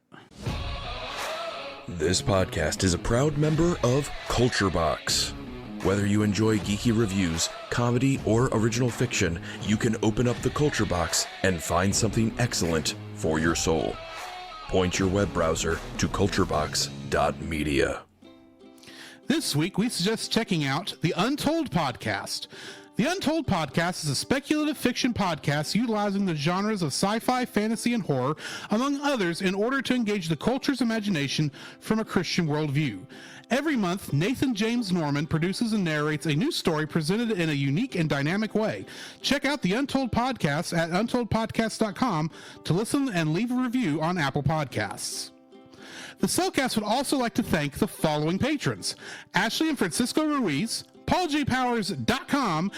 [SPEAKER 3] This podcast is a proud member of Culture Box. Whether you enjoy geeky reviews, comedy, or original fiction, you can open up the Culture Box and find something excellent for your soul. Point your web browser to culturebox.media.
[SPEAKER 1] This week, we suggest checking out the Untold Podcast. The Untold Podcast is a speculative fiction podcast utilizing the genres of sci-fi, fantasy, and horror, among others, in order to engage the culture's imagination from a Christian worldview. Every month, Nathan James Norman produces and narrates a new story presented in a unique and dynamic way. Check out the Untold Podcast at untoldpodcast.com to listen and leave a review on Apple Podcasts. The Cellcast would also like to thank the following patrons: Ashley and Francisco Ruiz, PaulJPowers.com,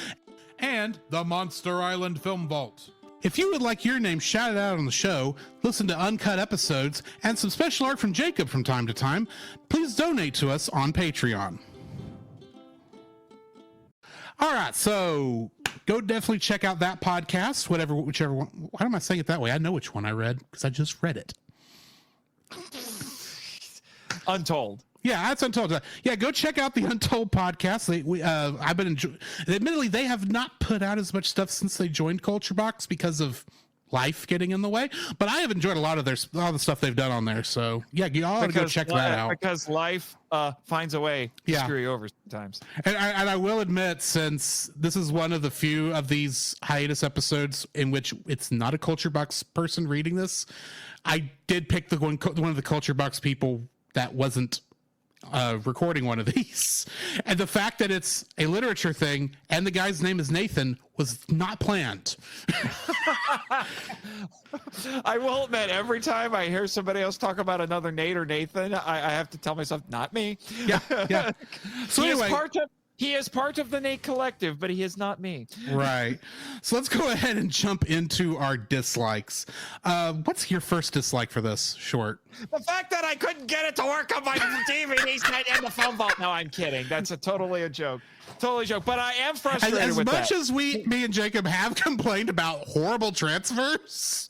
[SPEAKER 1] and the Monster Island Film Vault. If you would like your name shouted out on the show, listen to uncut episodes, and some special art from Jacob from time to time, please donate to us on Patreon. All right, so go definitely check out that podcast, whichever one. Why am I saying it that way? I know which one I read because I just read it.
[SPEAKER 2] Untold.
[SPEAKER 1] Yeah, that's Untold. Yeah, go check out the Untold Podcast. I've been enjoying. Admittedly, they have not put out as much stuff since they joined Culture Box because of life getting in the way. But I have enjoyed a lot of the stuff they've done on there. So yeah, you all ought to go check that out.
[SPEAKER 2] Because life finds a way to screw you over sometimes.
[SPEAKER 1] And I will admit, since this is one of the few of these hiatus episodes in which it's not a Culture Box person reading this, I did pick one of the Culture Box people that wasn't recording one of these. And the fact that it's a literature thing and the guy's name is Nathan was not planned.
[SPEAKER 2] I will admit, every time I hear somebody else talk about another Nate or Nathan, I have to tell myself, not me.
[SPEAKER 1] Yeah. So anyway,
[SPEAKER 2] he is part of the Nate collective, but he is not me.
[SPEAKER 1] Right. So let's go ahead and jump into our dislikes. What's your first dislike for this short?
[SPEAKER 2] The fact that I couldn't get it to work on my DVD set in the phone vault. No, I'm kidding. That's totally a joke. Totally a joke. But I am frustrated
[SPEAKER 1] as
[SPEAKER 2] with
[SPEAKER 1] much
[SPEAKER 2] that.
[SPEAKER 1] as me and Jacob have complained about horrible transfers,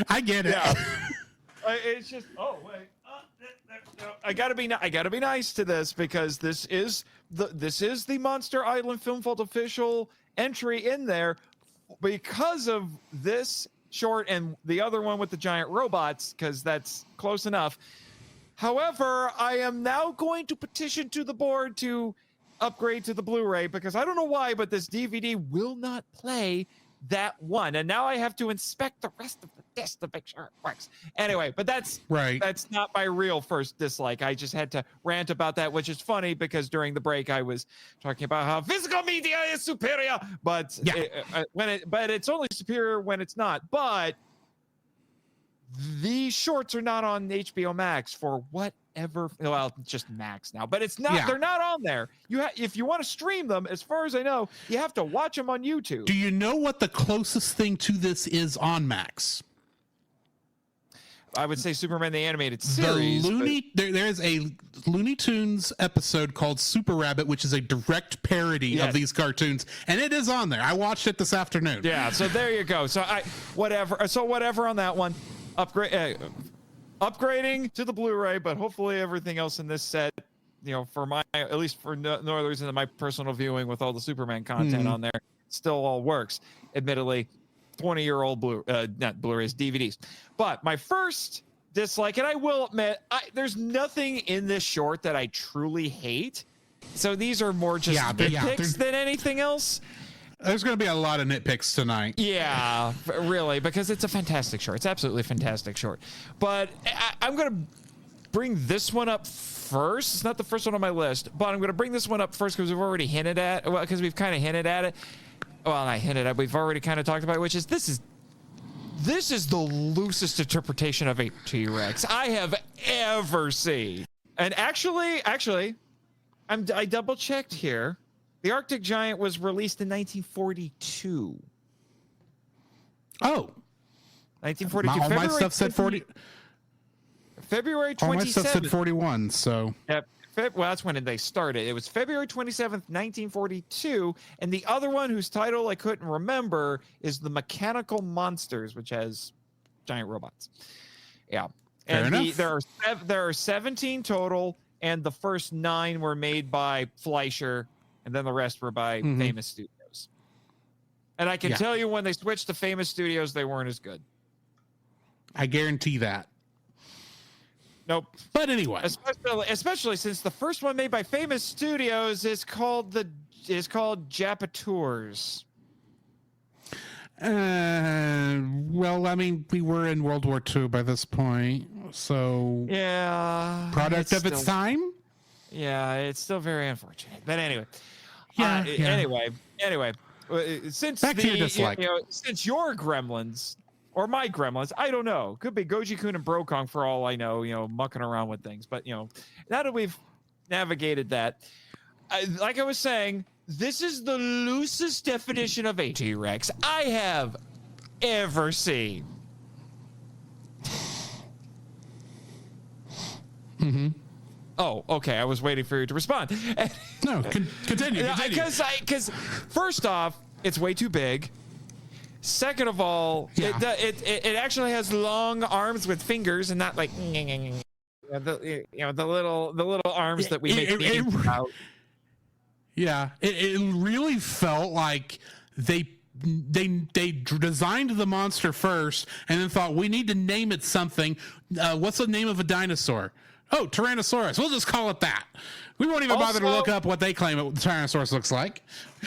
[SPEAKER 1] I get it.
[SPEAKER 2] Yeah. It's just, oh, wait. I gotta be nice to this, because this is the Monster Island Film Vault official entry in there because of this short and the other one with the giant robots, because that's close enough. However, I am now going to petition to the board to upgrade to the Blu-ray, because I don't know why, but this DVD will not play that one, and now I have to inspect the rest of the disc to make sure it works. Anyway, but that's
[SPEAKER 1] right.
[SPEAKER 2] That's not my real first dislike. I just had to rant about that, which is funny because during the break I was talking about how physical media is superior, but but it's only superior when it's not. But these shorts are not on HBO Max for whatever. Well, just Max now, but it's not. Yeah. They're not on there. If you want to stream them, as far as I know, you have to watch them on YouTube.
[SPEAKER 1] Do you know what the closest thing to this is on Max?
[SPEAKER 2] I would say Superman the Animated Series.
[SPEAKER 1] There's a Looney Tunes episode called Super Rabbit, which is a direct parody of these cartoons, and it is on there. I watched it this afternoon.
[SPEAKER 2] Yeah, so there you go. So whatever on that one. Upgrading to the Blu-ray, but hopefully everything else in this set, for at least for Northers and my personal viewing with all the Superman content on there, still all works. Admittedly, 20-year-old not Blu-rays, DVDs. But my first dislike, and I will admit, there's nothing in this short that I truly hate. So these are more just nitpicks than anything else.
[SPEAKER 1] There's going to be a lot of nitpicks tonight.
[SPEAKER 2] Yeah, really, because it's a fantastic short. It's absolutely a fantastic short. But I'm going to bring this one up first. It's not the first one on my list, but I'm going to bring this one up first because we've already hinted at, because we've kind of hinted at it. Well, not hinted at, we've already kind of talked about it, which is this is the loosest interpretation of a T-Rex I have ever seen. And actually, I double-checked here. The Arctic Giant was released in 1942.
[SPEAKER 1] Oh.
[SPEAKER 2] 1942.
[SPEAKER 1] All my stuff said 40.
[SPEAKER 2] February 27th.
[SPEAKER 1] All my stuff said 41, so.
[SPEAKER 2] Yep. Well, that's when they started. It was February 27th, 1942. And the other one, whose title I couldn't remember, is The Mechanical Monsters, which has giant robots. Yeah.
[SPEAKER 1] Fair enough.
[SPEAKER 2] There are 17 total, and the first 9 were made by Fleischer, and then the rest were by Famous Studios. And I can tell you, when they switched to Famous Studios, they weren't as good.
[SPEAKER 1] I guarantee that.
[SPEAKER 2] Nope.
[SPEAKER 1] But anyway,
[SPEAKER 2] especially since the first one made by Famous Studios is called Japatours.
[SPEAKER 1] Well, I mean, we were in World War II by this point, so
[SPEAKER 2] yeah,
[SPEAKER 1] product of its time.
[SPEAKER 2] Yeah, it's still very unfortunate. But anyway, anyway, since
[SPEAKER 1] back to your dislike.
[SPEAKER 2] Since your Gremlins or my Gremlins, I don't know. Could be Goji-Kun and Brokong for all I know. Mucking around with things. But now that we've navigated that, like I was saying, this is the loosest definition of a T-Rex I have ever seen.
[SPEAKER 1] Mm-hmm.
[SPEAKER 2] Oh, okay. I was waiting for you to respond.
[SPEAKER 1] No, continue.
[SPEAKER 2] Because first off, it's way too big. Second of all, it actually has long arms with fingers and not like the little arms that we make games out.
[SPEAKER 1] Yeah, it really felt like they designed the monster first and then thought, we need to name it something. What's the name of a dinosaur? Oh, Tyrannosaurus. We'll just call it that. We won't even bother to look up what they claim the Tyrannosaurus looks like.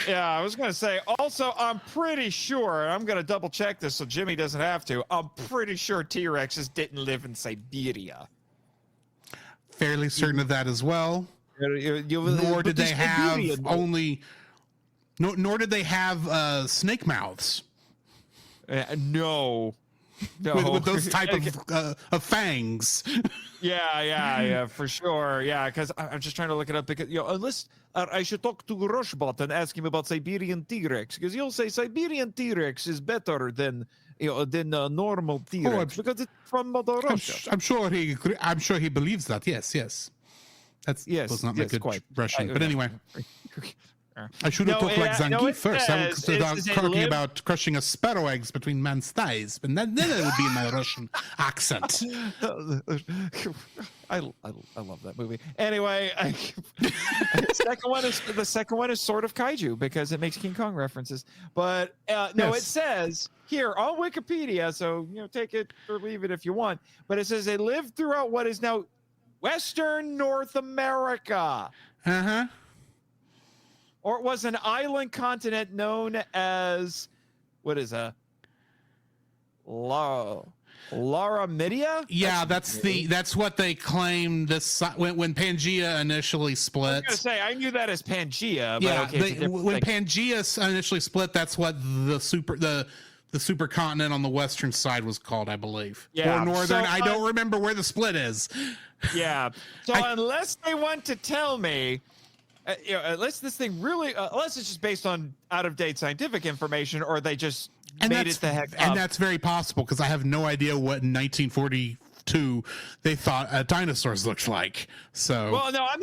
[SPEAKER 2] Yeah, I was going to say, also, I'm pretty sure, I'm going to double check this so Jimmy doesn't have to, I'm pretty sure T-Rexes didn't live in Siberia.
[SPEAKER 1] fairly certain of that as well. Nor did they have nor did they have snake mouths.
[SPEAKER 2] No.
[SPEAKER 1] With those type of fangs.
[SPEAKER 2] Yeah, for sure. Yeah, because I'm just trying to look it up because unless I should talk to Rushbot and ask him about Siberian T-Rex because you'll say Siberian T-Rex is better than normal T-Rex because it's from Mother Russia.
[SPEAKER 1] I'm sure he believes that. Yes. Was not my good Russian, but anyway. I should have talked like Zangief first. I was talking about crushing a sparrow eggs between man's thighs, but then it would be in my Russian accent.
[SPEAKER 2] I love that movie. Anyway, the second one is sort of kaiju because it makes King Kong references. But it says here on Wikipedia, so take it or leave it if you want. But it says they lived throughout what is now Western North America. Or it was an island continent known as, what is that? Laramidia?
[SPEAKER 1] Yeah, that's what they claimed this when Pangea initially split.
[SPEAKER 2] I was gonna say I knew that as Pangea, but
[SPEAKER 1] yeah,
[SPEAKER 2] okay,
[SPEAKER 1] when Pangea initially split, that's what the supercontinent on the western side was called, I believe.
[SPEAKER 2] Yeah,
[SPEAKER 1] or northern. I don't remember where the split is.
[SPEAKER 2] Yeah. So unless they want to tell me. Unless this thing really, unless it's just based on out-of-date scientific information, or they just made it the heck up.
[SPEAKER 1] And that's very possible because I have no idea what in 1942 they thought dinosaurs looked like. So,
[SPEAKER 2] well, no, I'm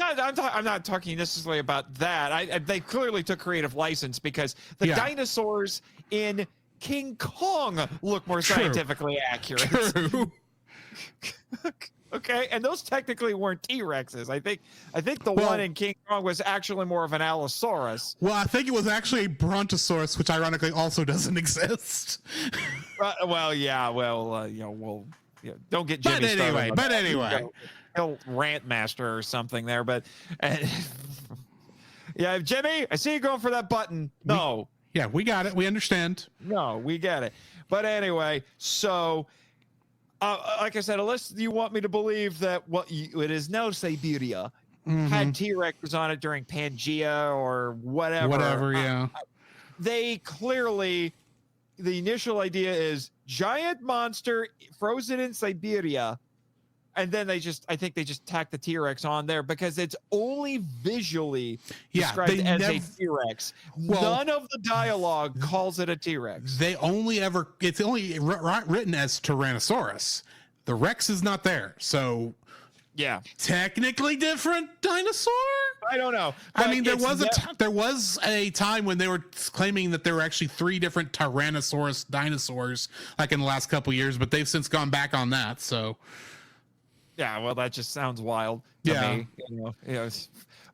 [SPEAKER 2] not talking necessarily about that. They clearly took creative license because the dinosaurs in King Kong look more scientifically accurate.
[SPEAKER 1] True.
[SPEAKER 2] Okay, and those technically weren't T-Rexes. I think the one in King Kong was actually more of an Allosaurus.
[SPEAKER 1] Well, I think it was actually a Brontosaurus, which ironically also doesn't exist.
[SPEAKER 2] Don't get Jimmy started.
[SPEAKER 1] But anyway,
[SPEAKER 2] he'll rant master or something there. But yeah, Jimmy, I see you going for that button. No.
[SPEAKER 1] We got it. We understand.
[SPEAKER 2] No, we get it. But anyway, so. Like I said, unless you want me to believe that it is now Siberia had T-Rexes on it during Pangea or whatever. They clearly, the initial idea is giant monster frozen in Siberia, and then I think they just tack the T-Rex on there because it's only visually described as a T-Rex. None of the dialogue calls it a T-Rex.
[SPEAKER 1] It's only written as Tyrannosaurus. The Rex is not there. So
[SPEAKER 2] yeah,
[SPEAKER 1] technically different dinosaur?
[SPEAKER 2] I don't know.
[SPEAKER 1] I mean, there was a time when they were claiming that there were actually 3 different Tyrannosaurus dinosaurs like in the last couple of years, but they've since gone back on that. So
[SPEAKER 2] yeah, well, that just sounds wild to me.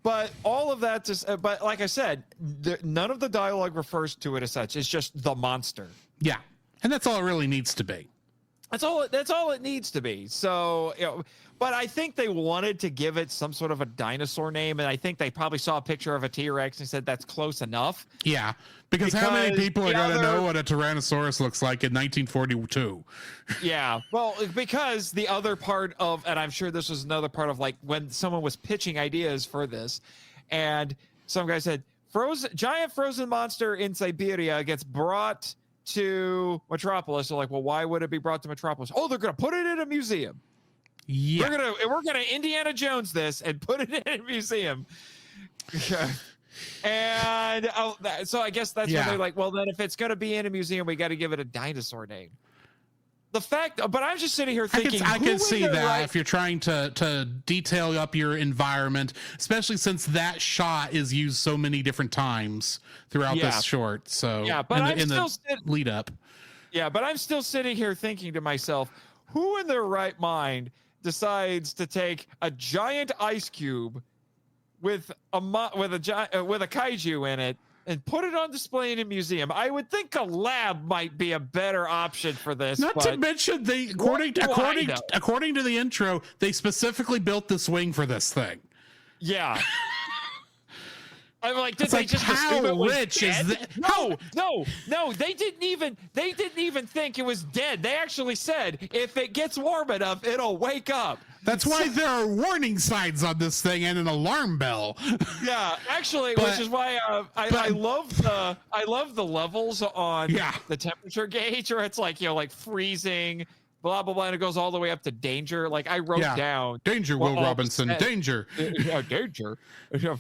[SPEAKER 2] But all of that but like I said, none of the dialogue refers to it as such. It's just the monster.
[SPEAKER 1] Yeah, and that's all it really needs to be.
[SPEAKER 2] That's all it needs to be. So, but I think they wanted to give it some sort of a dinosaur name, and I think they probably saw a picture of a T-Rex and said that's close enough.
[SPEAKER 1] Yeah, because how many people are going to know what a Tyrannosaurus looks like in 1942?
[SPEAKER 2] Yeah, well, because the other part of, and I'm sure this was another part of like when someone was pitching ideas for this, and some guy said, giant frozen monster in Siberia gets brought to Metropolis. They're like, well, why would it be brought to Metropolis? Oh, they're going to put it in a museum.
[SPEAKER 1] Yeah,
[SPEAKER 2] we're gonna Indiana Jones this and put it in a museum. And so I guess that's when they're like, well, then if it's gonna be in a museum, we got to give it a dinosaur name. But I'm just sitting here thinking,
[SPEAKER 1] I can see that if you're trying to detail up your environment, especially since that shot is used so many different times throughout this short. So
[SPEAKER 2] but
[SPEAKER 1] in the lead up.
[SPEAKER 2] Yeah, but I'm still sitting here thinking to myself, who in their right mind decides to take a giant ice cube with a kaiju in it and put it on display in a museum? I would think a lab might be a better option for this.
[SPEAKER 1] Not to mention, according to the intro, they specifically built this wing for this thing.
[SPEAKER 2] Yeah. I'm like, did
[SPEAKER 1] It's
[SPEAKER 2] they
[SPEAKER 1] like,
[SPEAKER 2] just
[SPEAKER 1] how
[SPEAKER 2] assume it was
[SPEAKER 1] rich
[SPEAKER 2] dead?
[SPEAKER 1] is that?
[SPEAKER 2] No, they didn't even think it was dead. They actually said if it gets warm enough, it'll wake up.
[SPEAKER 1] That's why there are warning signs on this thing and an alarm bell.
[SPEAKER 2] Yeah, actually,
[SPEAKER 1] But-
[SPEAKER 2] which is why I love the levels on the temperature gauge, where it's like, like freezing, blah blah blah, and it goes all the way up to danger. Like I wrote down
[SPEAKER 1] Danger, Will Robinson. Danger.
[SPEAKER 2] Danger.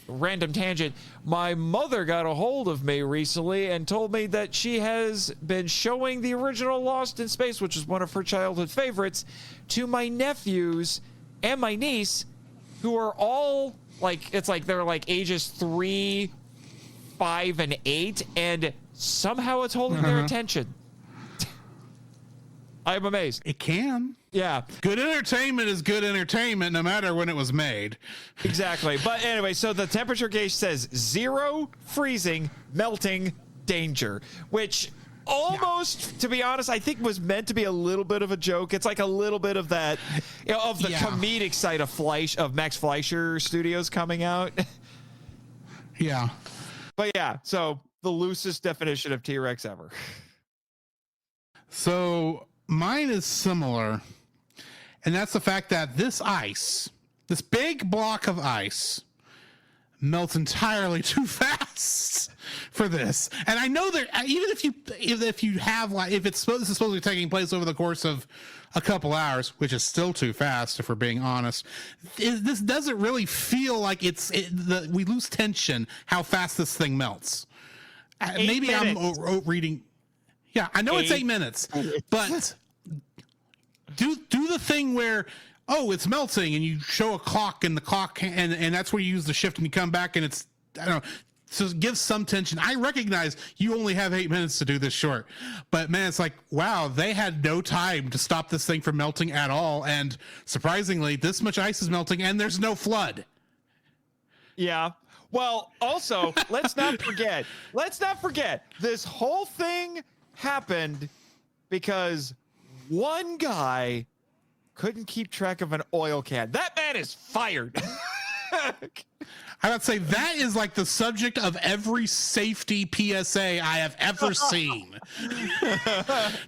[SPEAKER 2] Random tangent. My mother got a hold of me recently and told me that she has been showing the original Lost in Space, which is one of her childhood favorites, to my nephews and my niece, who are all like, it's like they're like ages 3, 5, and 8, and somehow it's holding their attention. I'm amazed.
[SPEAKER 1] It can.
[SPEAKER 2] Yeah.
[SPEAKER 1] Good entertainment is good entertainment no matter when it was made.
[SPEAKER 2] Exactly. But anyway, so the temperature gauge says 0, freezing, melting, danger, which almost, to be honest, I think was meant to be a little bit of a joke. It's like a little bit of that, of the comedic side of Max Fleischer Studios coming out.
[SPEAKER 1] Yeah.
[SPEAKER 2] But yeah, so the loosest definition of T-Rex ever.
[SPEAKER 1] So mine is similar, and that's the fact that this big block of ice, melts entirely too fast for this. And I know that even if you have, like, if this is supposed to be taking place over the course of a couple hours, which is still too fast if we're being honest, this doesn't really feel like we lose tension how fast this thing melts. Maybe
[SPEAKER 2] minutes.
[SPEAKER 1] I'm reading. Yeah, I know it's 8 minutes, but do the thing where, oh, it's melting, and you show a clock, and the clock, and that's where you use the shift, and you come back, and it's, I don't know, so it gives some tension. I recognize you only have 8 minutes to do this short, but man, it's like, wow, they had no time to stop this thing from melting at all, and surprisingly, this much ice is melting, and there's no flood.
[SPEAKER 2] Yeah. Well, also, let's not forget, this whole thing happened because one guy couldn't keep track of an oil can. That man is fired.
[SPEAKER 1] I would say that is like the subject of every safety PSA I have ever seen.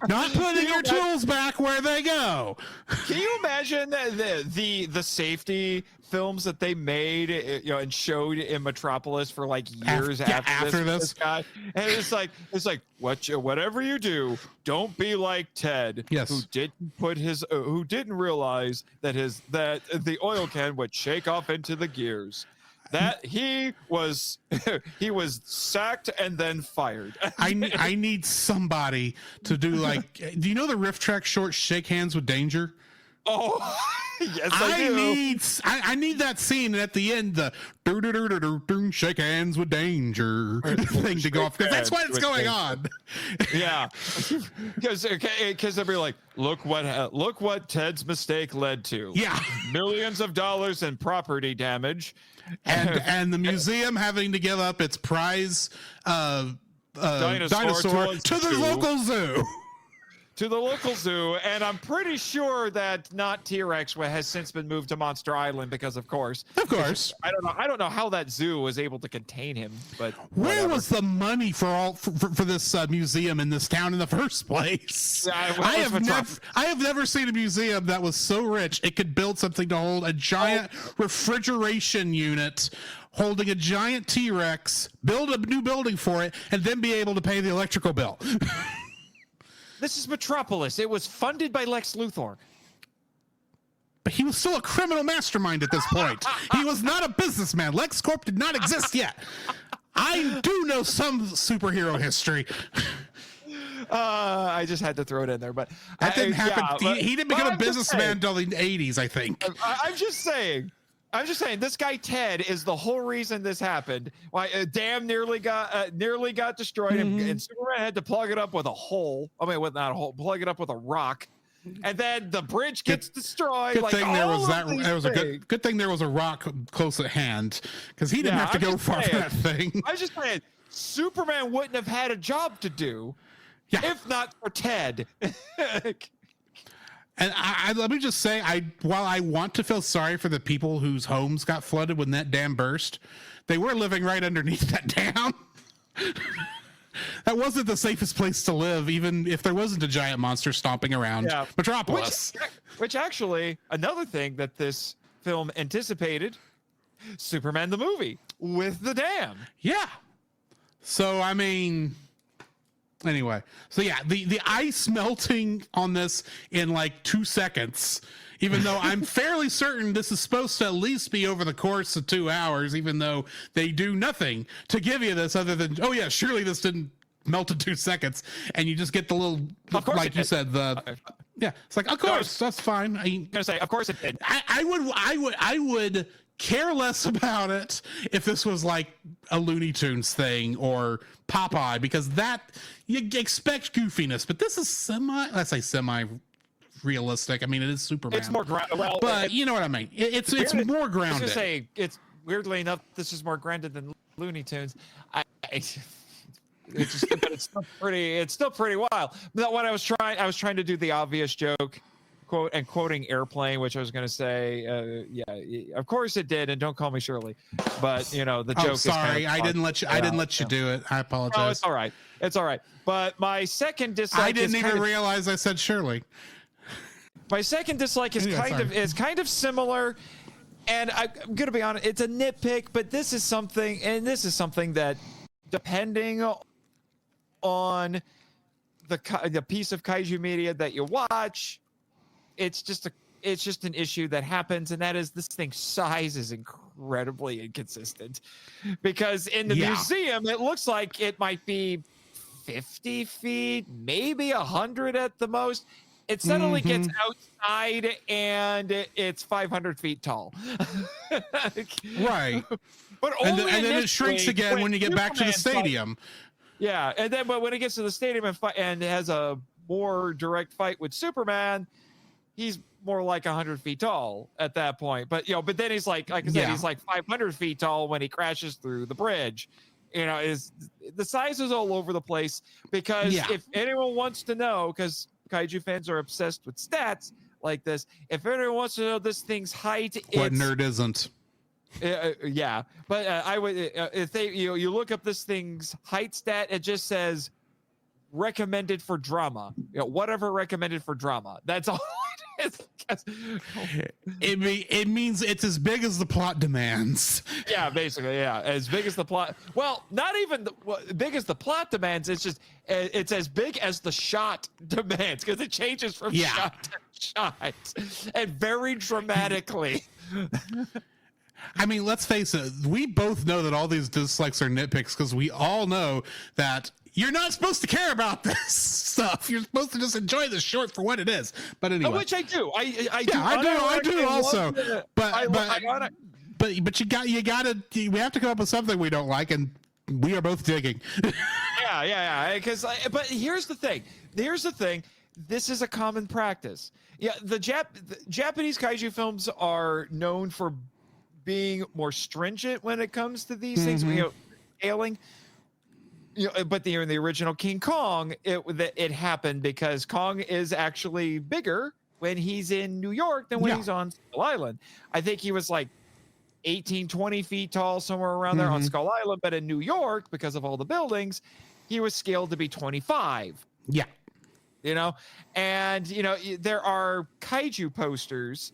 [SPEAKER 1] Not putting your tools back where they go.
[SPEAKER 2] Can you imagine the safety films that they made, and showed in Metropolis for like years after this guy? And it's like whatever you do, don't be like Ted, who didn't realize that the oil can would shake off into the gears. That he was sacked and then fired.
[SPEAKER 1] I need somebody to do, like, do you know the riff track short Shake Hands with Danger?
[SPEAKER 2] Oh, yes, I do.
[SPEAKER 1] I need that scene at the end, the do shake hands with danger thing to go off, because that's what it's going on.
[SPEAKER 2] Yeah, because they'll be like, look what Ted's mistake led to.
[SPEAKER 1] Yeah,
[SPEAKER 2] millions of dollars in property damage,
[SPEAKER 1] and the museum having to give up its prize dinosaur to the local zoo.
[SPEAKER 2] To the local zoo, and I'm pretty sure that not T-Rex has since been moved to Monster Island because, of course, I don't know how that zoo was able to contain him. But
[SPEAKER 1] where was the money for this museum in this town in the first place?
[SPEAKER 2] Yeah,
[SPEAKER 1] I have never seen a museum that was so rich it could build something to hold a giant refrigeration unit holding a giant T-Rex, build a new building for it, and then be able to pay the electrical bill.
[SPEAKER 2] This is Metropolis. It was funded by Lex Luthor.
[SPEAKER 1] But he was still a criminal mastermind at this point. He was not a businessman. LexCorp did not exist yet. I do know some superhero history.
[SPEAKER 2] I just had to throw it in there, but
[SPEAKER 1] that didn't happen. He didn't become a businessman until the 80s, I think.
[SPEAKER 2] I'm just saying, this guy Ted is the whole reason this happened. Why dam nearly got destroyed, and Superman had to plug it up with a hole. I mean, not a hole, plug it up with a rock, and then the bridge gets destroyed. Good thing there was
[SPEAKER 1] good thing there was a rock close at hand, because he didn't have to go far for that thing.
[SPEAKER 2] I'm just saying, Superman wouldn't have had a job to do if not for Ted.
[SPEAKER 1] And I let me just say, while I want to feel sorry for the people whose homes got flooded when that dam burst, they were living right underneath that dam. That wasn't the safest place to live, even if there wasn't a giant monster stomping around Metropolis.
[SPEAKER 2] Which actually, another thing that this film anticipated, Superman the movie with the dam.
[SPEAKER 1] Yeah. So, I mean, anyway. So, yeah, the ice melting on this in like 2 seconds, even though I'm fairly certain this is supposed to at least be over the course of 2 hours, even though they do nothing to give you this other than, oh, yeah, surely this didn't melt in 2 seconds. And you just get the little, like you said, yeah, it's like, of course, that's fine.
[SPEAKER 2] I'm gonna say, of course it did.
[SPEAKER 1] I would care less about it if this was like a Looney Tunes thing or Popeye, because that you expect goofiness, but this is semi realistic. I mean, it is Superman.
[SPEAKER 2] It's more
[SPEAKER 1] but you know what I mean. It's more grounded.
[SPEAKER 2] I was gonna say, it's weirdly enough, this is more grounded than Looney Tunes. It's still pretty wild. But what I was trying to do the obvious joke, quoting Airplane, which I was going to say, yeah, of course it did, and don't call me Shirley. But the joke. Oh,
[SPEAKER 1] sorry, I didn't let you do it. I apologize.
[SPEAKER 2] No, it's all right. It's all right. But my second dislike.
[SPEAKER 1] I didn't even realize I said Shirley.
[SPEAKER 2] My second dislike is kind of similar, and I'm going to be honest, it's a nitpick, but this is something that, depending on the piece of kaiju media that you watch, it's just an issue that happens, and that is this thing's size is incredibly inconsistent, because in the museum it looks like it might be 50 feet, maybe 100 at the most. It suddenly gets outside and it's 500 feet tall.
[SPEAKER 1] Right.
[SPEAKER 2] But
[SPEAKER 1] and then it shrinks again when you get back to the stadium.
[SPEAKER 2] Yeah, and then but when it gets to the stadium and has a more direct fight with Superman, he's more like 100 feet tall at that point. But but then he's like I said, he's like 500 feet tall when he crashes through the bridge. The size is all over the place, because if anyone wants to know, because kaiju fans are obsessed with stats like this, if anyone wants to know this thing's height,
[SPEAKER 1] what nerd isn't?
[SPEAKER 2] But I would if you look up this thing's height stat, it just says recommended for drama. Whatever recommended for drama. That's all it is.
[SPEAKER 1] It means it's as big as the plot demands.
[SPEAKER 2] Yeah, basically, as big as the plot. Well, not even big as the plot demands. It's just it's as big as the shot demands, because it changes from shot to shot, and very dramatically.
[SPEAKER 1] I mean, let's face it, we both know that all these dislikes are nitpicks, because we all know that you're not supposed to care about this stuff. You're supposed to just enjoy the short for what it is. But anyway.
[SPEAKER 2] Which I do. I
[SPEAKER 1] do also. But we have to come up with something we don't like, and we are both digging. Yeah.
[SPEAKER 2] But here's the thing. This is a common practice. Yeah, the Japanese kaiju films are known for being more stringent when it comes to these things, scaling. But in the original King Kong, it happened because Kong is actually bigger when he's in New York than when he's on Skull Island. I think he was like 18, 20 feet tall, somewhere around there on Skull Island. But in New York, because of all the buildings, he was scaled to be 25.
[SPEAKER 1] Yeah.
[SPEAKER 2] And there are kaiju posters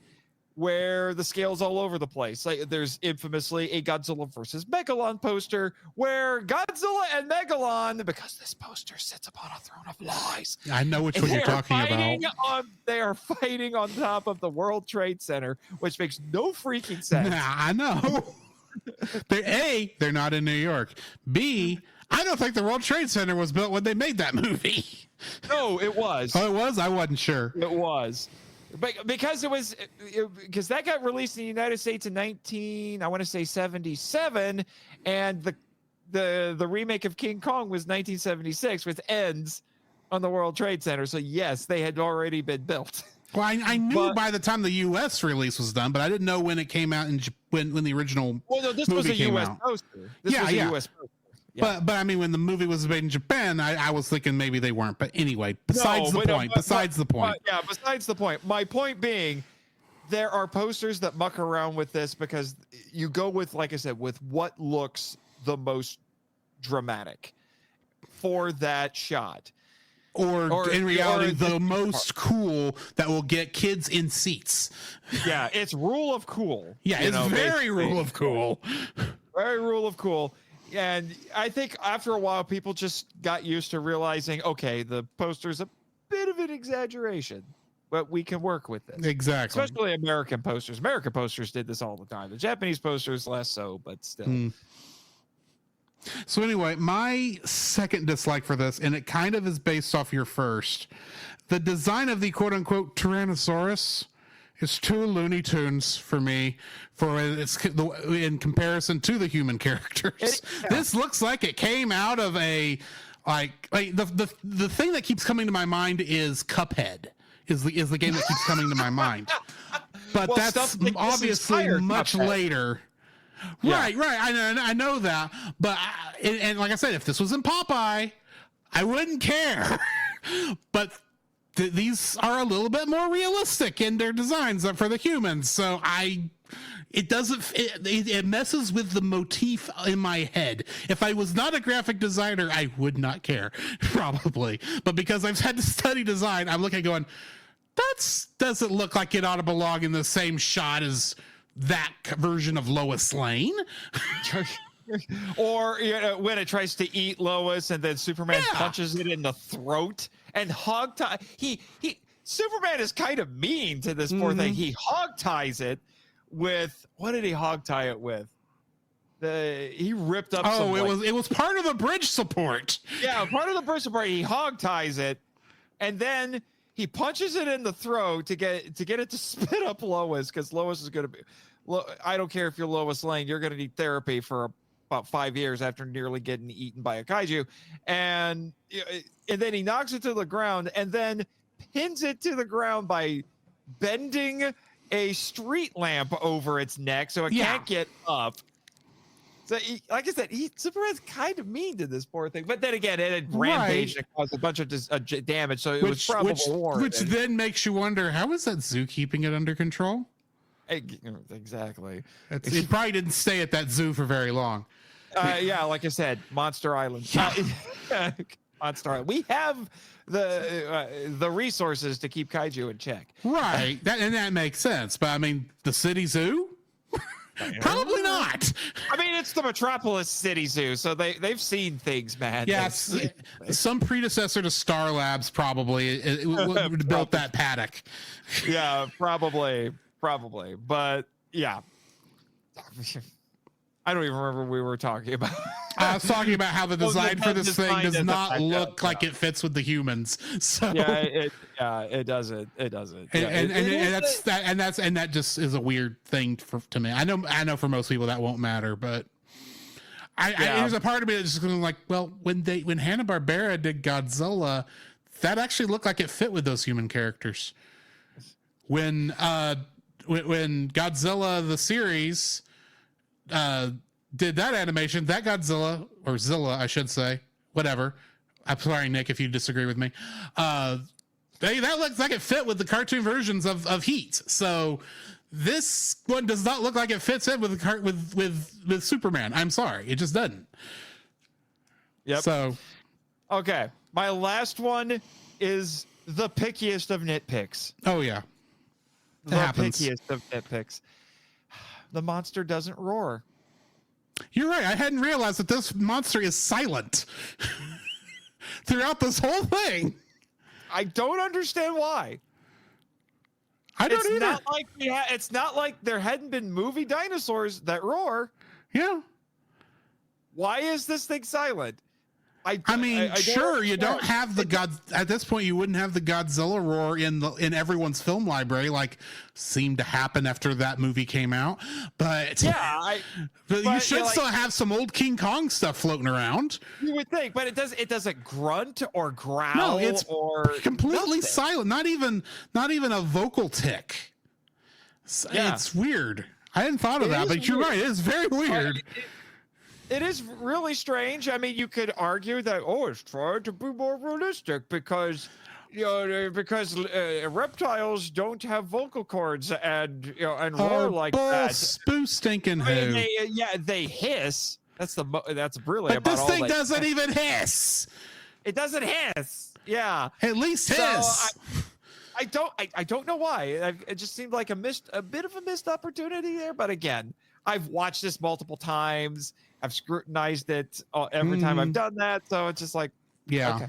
[SPEAKER 2] where the scale's all over the place. Like there's infamously a Godzilla versus Megalon poster where Godzilla and Megalon, because this poster sits upon a throne of lies.
[SPEAKER 1] I know which one you're talking about.
[SPEAKER 2] They are fighting on top of the World Trade Center, which makes no freaking sense.
[SPEAKER 1] I know. They're not in New York. B, I don't think the World Trade Center was built when they made that movie.
[SPEAKER 2] No, it was.
[SPEAKER 1] Oh, it was? I wasn't sure.
[SPEAKER 2] It was. But because because that got released in the United States in 77, and the remake of King Kong was 1976, which ends on the World Trade Center. So yes, they had already been built.
[SPEAKER 1] Well, I knew by the time the U.S. release was done, but I didn't know when it came out when the original.
[SPEAKER 2] Well, no, this was a U.S. poster. This was a U.S. poster.
[SPEAKER 1] Yeah. But I mean, when the movie was made in Japan, I was thinking maybe they weren't. But anyway, besides the point.
[SPEAKER 2] Besides the point. My point being, there are posters that muck around with this because you go with, like I said, with what looks the most dramatic for that shot.
[SPEAKER 1] Or in reality, the most cool that will get kids in seats.
[SPEAKER 2] Yeah, it's rule of cool.
[SPEAKER 1] Yeah, it's very rule of cool.
[SPEAKER 2] Very rule of cool. And I think after a while, people just got used to realizing, okay, the poster's a bit of an exaggeration, but we can work with this.
[SPEAKER 1] Exactly.
[SPEAKER 2] Especially American posters. American posters did this all the time. The Japanese posters less so, but still.
[SPEAKER 1] So anyway, my second dislike for this, and it kind of is based off your first, the design of the quote-unquote Tyrannosaurus is too Looney Tunes for me in comparison to the human characters. This looks like it came out of a like the thing that keeps coming to my mind is Cuphead is the game that keeps coming to my mind, but that's obviously much later.
[SPEAKER 2] Yeah.
[SPEAKER 1] Right. I know that, but and like I said, if this was in Popeye, I wouldn't care. But these are a little bit more realistic in their designs for the humans, so it messes with the motif in my head. If I was not a graphic designer, I would not care, probably. But because I've had to study design, I'm looking going, that doesn't look like it ought to belong in the same shot as that version of Lois Lane.
[SPEAKER 2] Or when it tries to eat Lois and then Superman punches it in the throat and hog tie. Superman is kind of mean to this poor thing. He hog ties it with, what did he hog tie it with? He ripped up.
[SPEAKER 1] It was part of the bridge support.
[SPEAKER 2] Yeah, part of the bridge support. He hog ties it, and then he punches it in the throat to get it to spit up Lois, because Lois is going to be. I don't care if you're Lois Lane, you're going to need therapy for about 5 years after nearly getting eaten by a kaiju, and then he knocks it to the ground, and then pins it to the ground by bending a street lamp over its neck so it can't get up. So, like I said, Superman's kind of mean to this poor thing. But then again, it had rampaged and caused a bunch of damage, so it was probably warranted.
[SPEAKER 1] Which then makes you wonder, how is that zoo keeping it under control?
[SPEAKER 2] Exactly.
[SPEAKER 1] It probably didn't stay at that zoo for very long.
[SPEAKER 2] Yeah, like I said, Monster Island. Monster Island. We have the resources to keep kaiju in check.
[SPEAKER 1] Right. That makes sense. But I mean, the city zoo? Probably not.
[SPEAKER 2] I mean, it's the Metropolis City Zoo, so they've seen things, man.
[SPEAKER 1] Yes, some predecessor to Star Labs probably built that paddock.
[SPEAKER 2] Yeah, probably. But yeah, I don't even remember what we were talking about.
[SPEAKER 1] I was talking about how the design for this thing does not look like it fits with the humans. So
[SPEAKER 2] it doesn't. It doesn't.
[SPEAKER 1] And that just is a weird thing to me. I know for most people that won't matter, but there's a part of me that's just going like, well, when Hanna-Barbera did Godzilla, that actually looked like it fit with those human characters. When Godzilla the series did that animation, that Godzilla, or Zilla, I should say, whatever. I'm sorry, Nick, if you disagree with me. That looks like it fit with the cartoon versions of Heat. So this one does not look like it fits in with Superman. I'm sorry, it just doesn't.
[SPEAKER 2] Yep.
[SPEAKER 1] So,
[SPEAKER 2] okay, my last one is the pickiest of nitpicks.
[SPEAKER 1] Oh yeah,
[SPEAKER 2] the pickiest of nitpicks. The monster doesn't roar.
[SPEAKER 1] You're right. I hadn't realized that this monster is silent throughout this whole thing.
[SPEAKER 2] I don't understand why.
[SPEAKER 1] I don't either.
[SPEAKER 2] It's not like there hadn't been movie dinosaurs that roar.
[SPEAKER 1] Yeah.
[SPEAKER 2] Why is this thing silent?
[SPEAKER 1] I mean, sure, you don't have at this point you wouldn't have the Godzilla roar in everyone's film library like seemed to happen after that movie came out. But you should still have some old King Kong stuff floating around.
[SPEAKER 2] You would think, but it doesn't grunt or growl.
[SPEAKER 1] No, it's completely
[SPEAKER 2] nothing.
[SPEAKER 1] silent. Not even a vocal tick. It's weird. I hadn't thought of that, but you're right. It is very weird.
[SPEAKER 2] It is really strange. I mean, you could argue that, it's trying to be more realistic because because reptiles don't have vocal cords and roar like that.
[SPEAKER 1] Spoo stinking who.
[SPEAKER 2] They hiss. That's really
[SPEAKER 1] But
[SPEAKER 2] about
[SPEAKER 1] this
[SPEAKER 2] all
[SPEAKER 1] thing
[SPEAKER 2] they
[SPEAKER 1] doesn't even hiss.
[SPEAKER 2] It doesn't hiss. Yeah.
[SPEAKER 1] At least hiss.
[SPEAKER 2] So I don't know why. It just seemed like a bit of a missed opportunity there. But again, I've watched this multiple times. I've scrutinized it every time I've done that. So it's just like,
[SPEAKER 1] yeah.
[SPEAKER 2] Okay.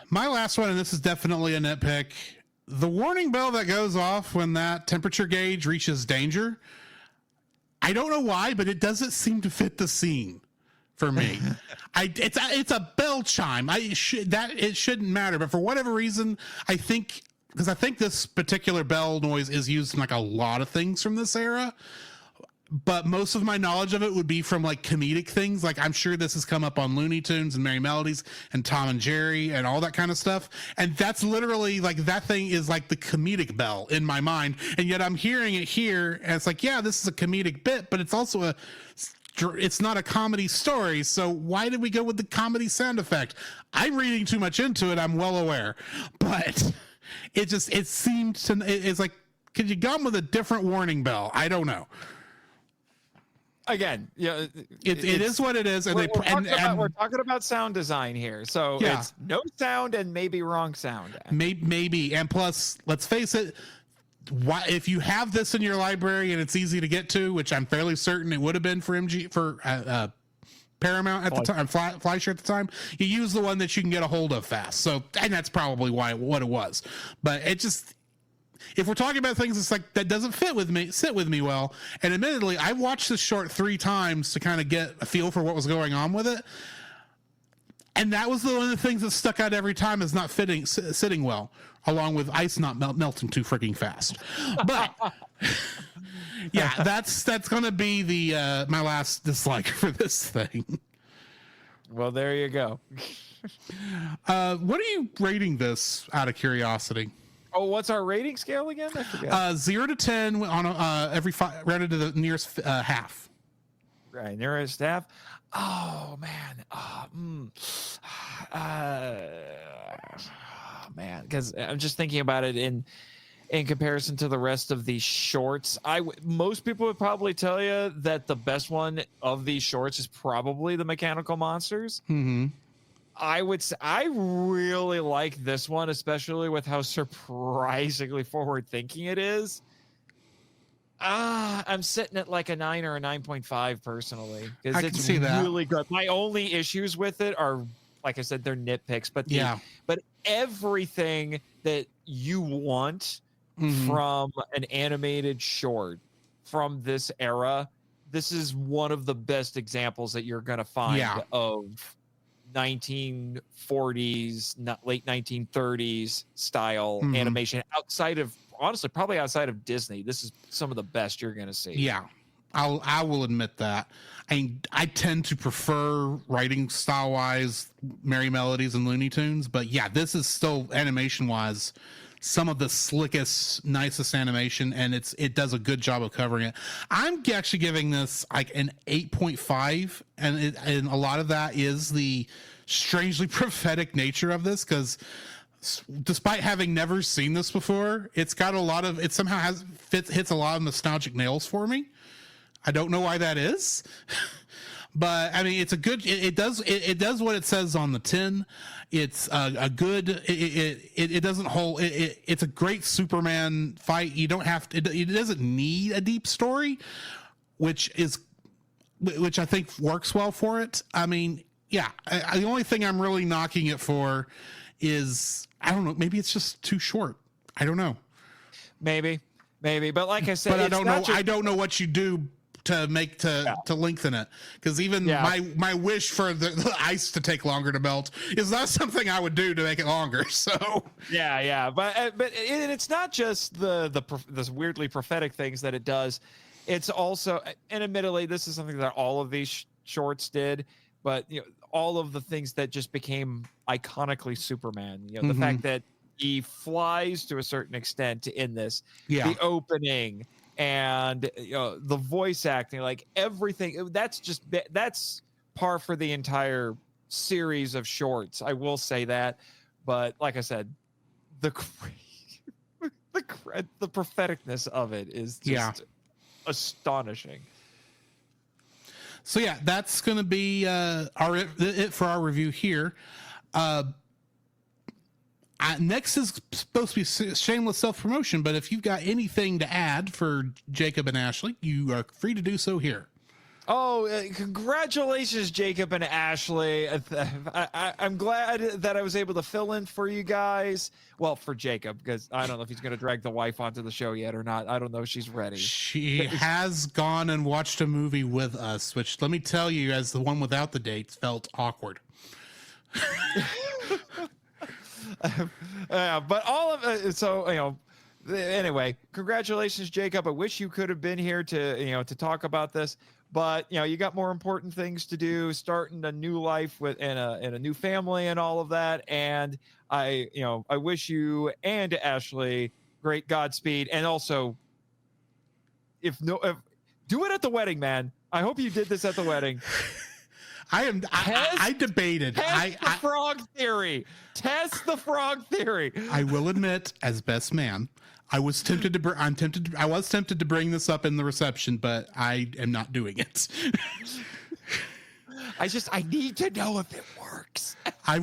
[SPEAKER 1] My last one, and this is definitely a nitpick. The warning bell that goes off when that temperature gauge reaches danger. I don't know why, but it doesn't seem to fit the scene for me. It's a bell chime. It shouldn't matter, but for whatever reason, I think this particular bell noise is used in like a lot of things from this era. But most of my knowledge of it would be from like comedic things. Like I'm sure this has come up on Looney Tunes and Merry Melodies and Tom and Jerry and all that kind of stuff. And that's literally like, that thing is like the comedic bell in my mind. And yet I'm hearing it here and it's like, yeah, this is a comedic bit, but it's also it's not a comedy story. So why did we go with the comedy sound effect? I'm reading too much into it. I'm well aware, but it seemed to, it's like, could you gone with a different warning bell? I don't know.
[SPEAKER 2] Again, yeah,
[SPEAKER 1] it is what it is, and
[SPEAKER 2] we're talking about sound design here, so
[SPEAKER 1] yeah.
[SPEAKER 2] It's no sound and maybe wrong sound.
[SPEAKER 1] Maybe, and plus, let's face it, if you have this in your library and it's easy to get to, which I'm fairly certain it would have been for Paramount at the time, Fleischer at the time, you use the one that you can get a hold of fast. So, and that's probably what it was, but it just. If we're talking about things, it's like that doesn't sit with me well. And admittedly, I watched this short 3 times to kind of get a feel for what was going on with it. And that was one of the things that stuck out every time as not sitting well, along with ice not melting too freaking fast. But yeah, that's going to be the my last dislike for this thing.
[SPEAKER 2] Well, there you go.
[SPEAKER 1] What are you rating this out of curiosity?
[SPEAKER 2] Oh, what's our rating scale again? I forget. 0
[SPEAKER 1] to 10 on every 5, rounded to the nearest half.
[SPEAKER 2] Right, nearest half. Oh man. Man, because I'm just thinking about it in comparison to the rest of these shorts. Most people would probably tell you that the best one of these shorts is probably the Mechanical Monsters.
[SPEAKER 1] Mm-hmm.
[SPEAKER 2] I would say I really like this one, especially with how surprisingly forward-thinking it is. I'm sitting at like a 9 or a 9.5 personally, because it's really good. My only issues with it are, like I said, they're nitpicks, but but everything that you want from an animated short from this era, this is one of the best examples that you're going to find of 1940s, late 1930s style animation outside of, honestly, probably outside of Disney. This is some of the best you're going to see. Yeah,
[SPEAKER 1] I will admit that. I tend to prefer writing style wise Merry Melodies and Looney Tunes, but yeah, this is still animation wise some of the slickest, nicest animation, and it does a good job of covering it. I'm actually giving this like an 8.5, and a lot of that is the strangely prophetic nature of this, because despite having never seen this before, it's got a lot of, it somehow hits a lot of nostalgic nails for me. I don't know why that is. But I mean, it's a good. It does what it says on the tin. It's a good. It doesn't hold. It's a great Superman fight. You don't have to. It doesn't need a deep story, which I think works well for it. I mean, yeah. The only thing I'm really knocking it for is, I don't know. Maybe it's just too short. I don't know.
[SPEAKER 2] Maybe. But like I said,
[SPEAKER 1] but I don't know. I don't know what you do to lengthen it, because even my wish for the ice to take longer to melt is not something I would do to make it longer. So
[SPEAKER 2] but it's not just this weirdly prophetic things that it does. It's also, and admittedly, this is something that all of these shorts did, but all of the things that just became iconically Superman. The fact that he flies to a certain extent in this, the opening, and the voice acting, like everything, that's par for the entire series of shorts. I will say that, but like I said, the propheticness of it is just astonishing.
[SPEAKER 1] So yeah, that's going to be it for our review here. Next is supposed to be shameless self-promotion, but if you've got anything to add for Jacob and Ashley, you are free to do so here.
[SPEAKER 2] Oh, congratulations, Jacob and Ashley. I'm glad that I was able to fill in for you guys. Well, for Jacob, because I don't know if he's going to drag the wife onto the show yet or not. I don't know if she's ready.
[SPEAKER 1] She has gone and watched a movie with us, which, let me tell you, as the one without the dates, felt awkward.
[SPEAKER 2] But all of it, so, anyway, congratulations, Jacob. I wish you could have been here to talk about this. But you got more important things to do, starting a new life in a new family and all of that. And I wish you and Ashley great Godspeed. And also, if do it at the wedding, man. I hope you did this at the wedding.
[SPEAKER 1] I debated.
[SPEAKER 2] Test the frog theory. Test the frog theory.
[SPEAKER 1] I will admit, as best man, I was tempted to bring this up in the reception, but I am not doing it.
[SPEAKER 2] I need to know if it works.
[SPEAKER 1] I'll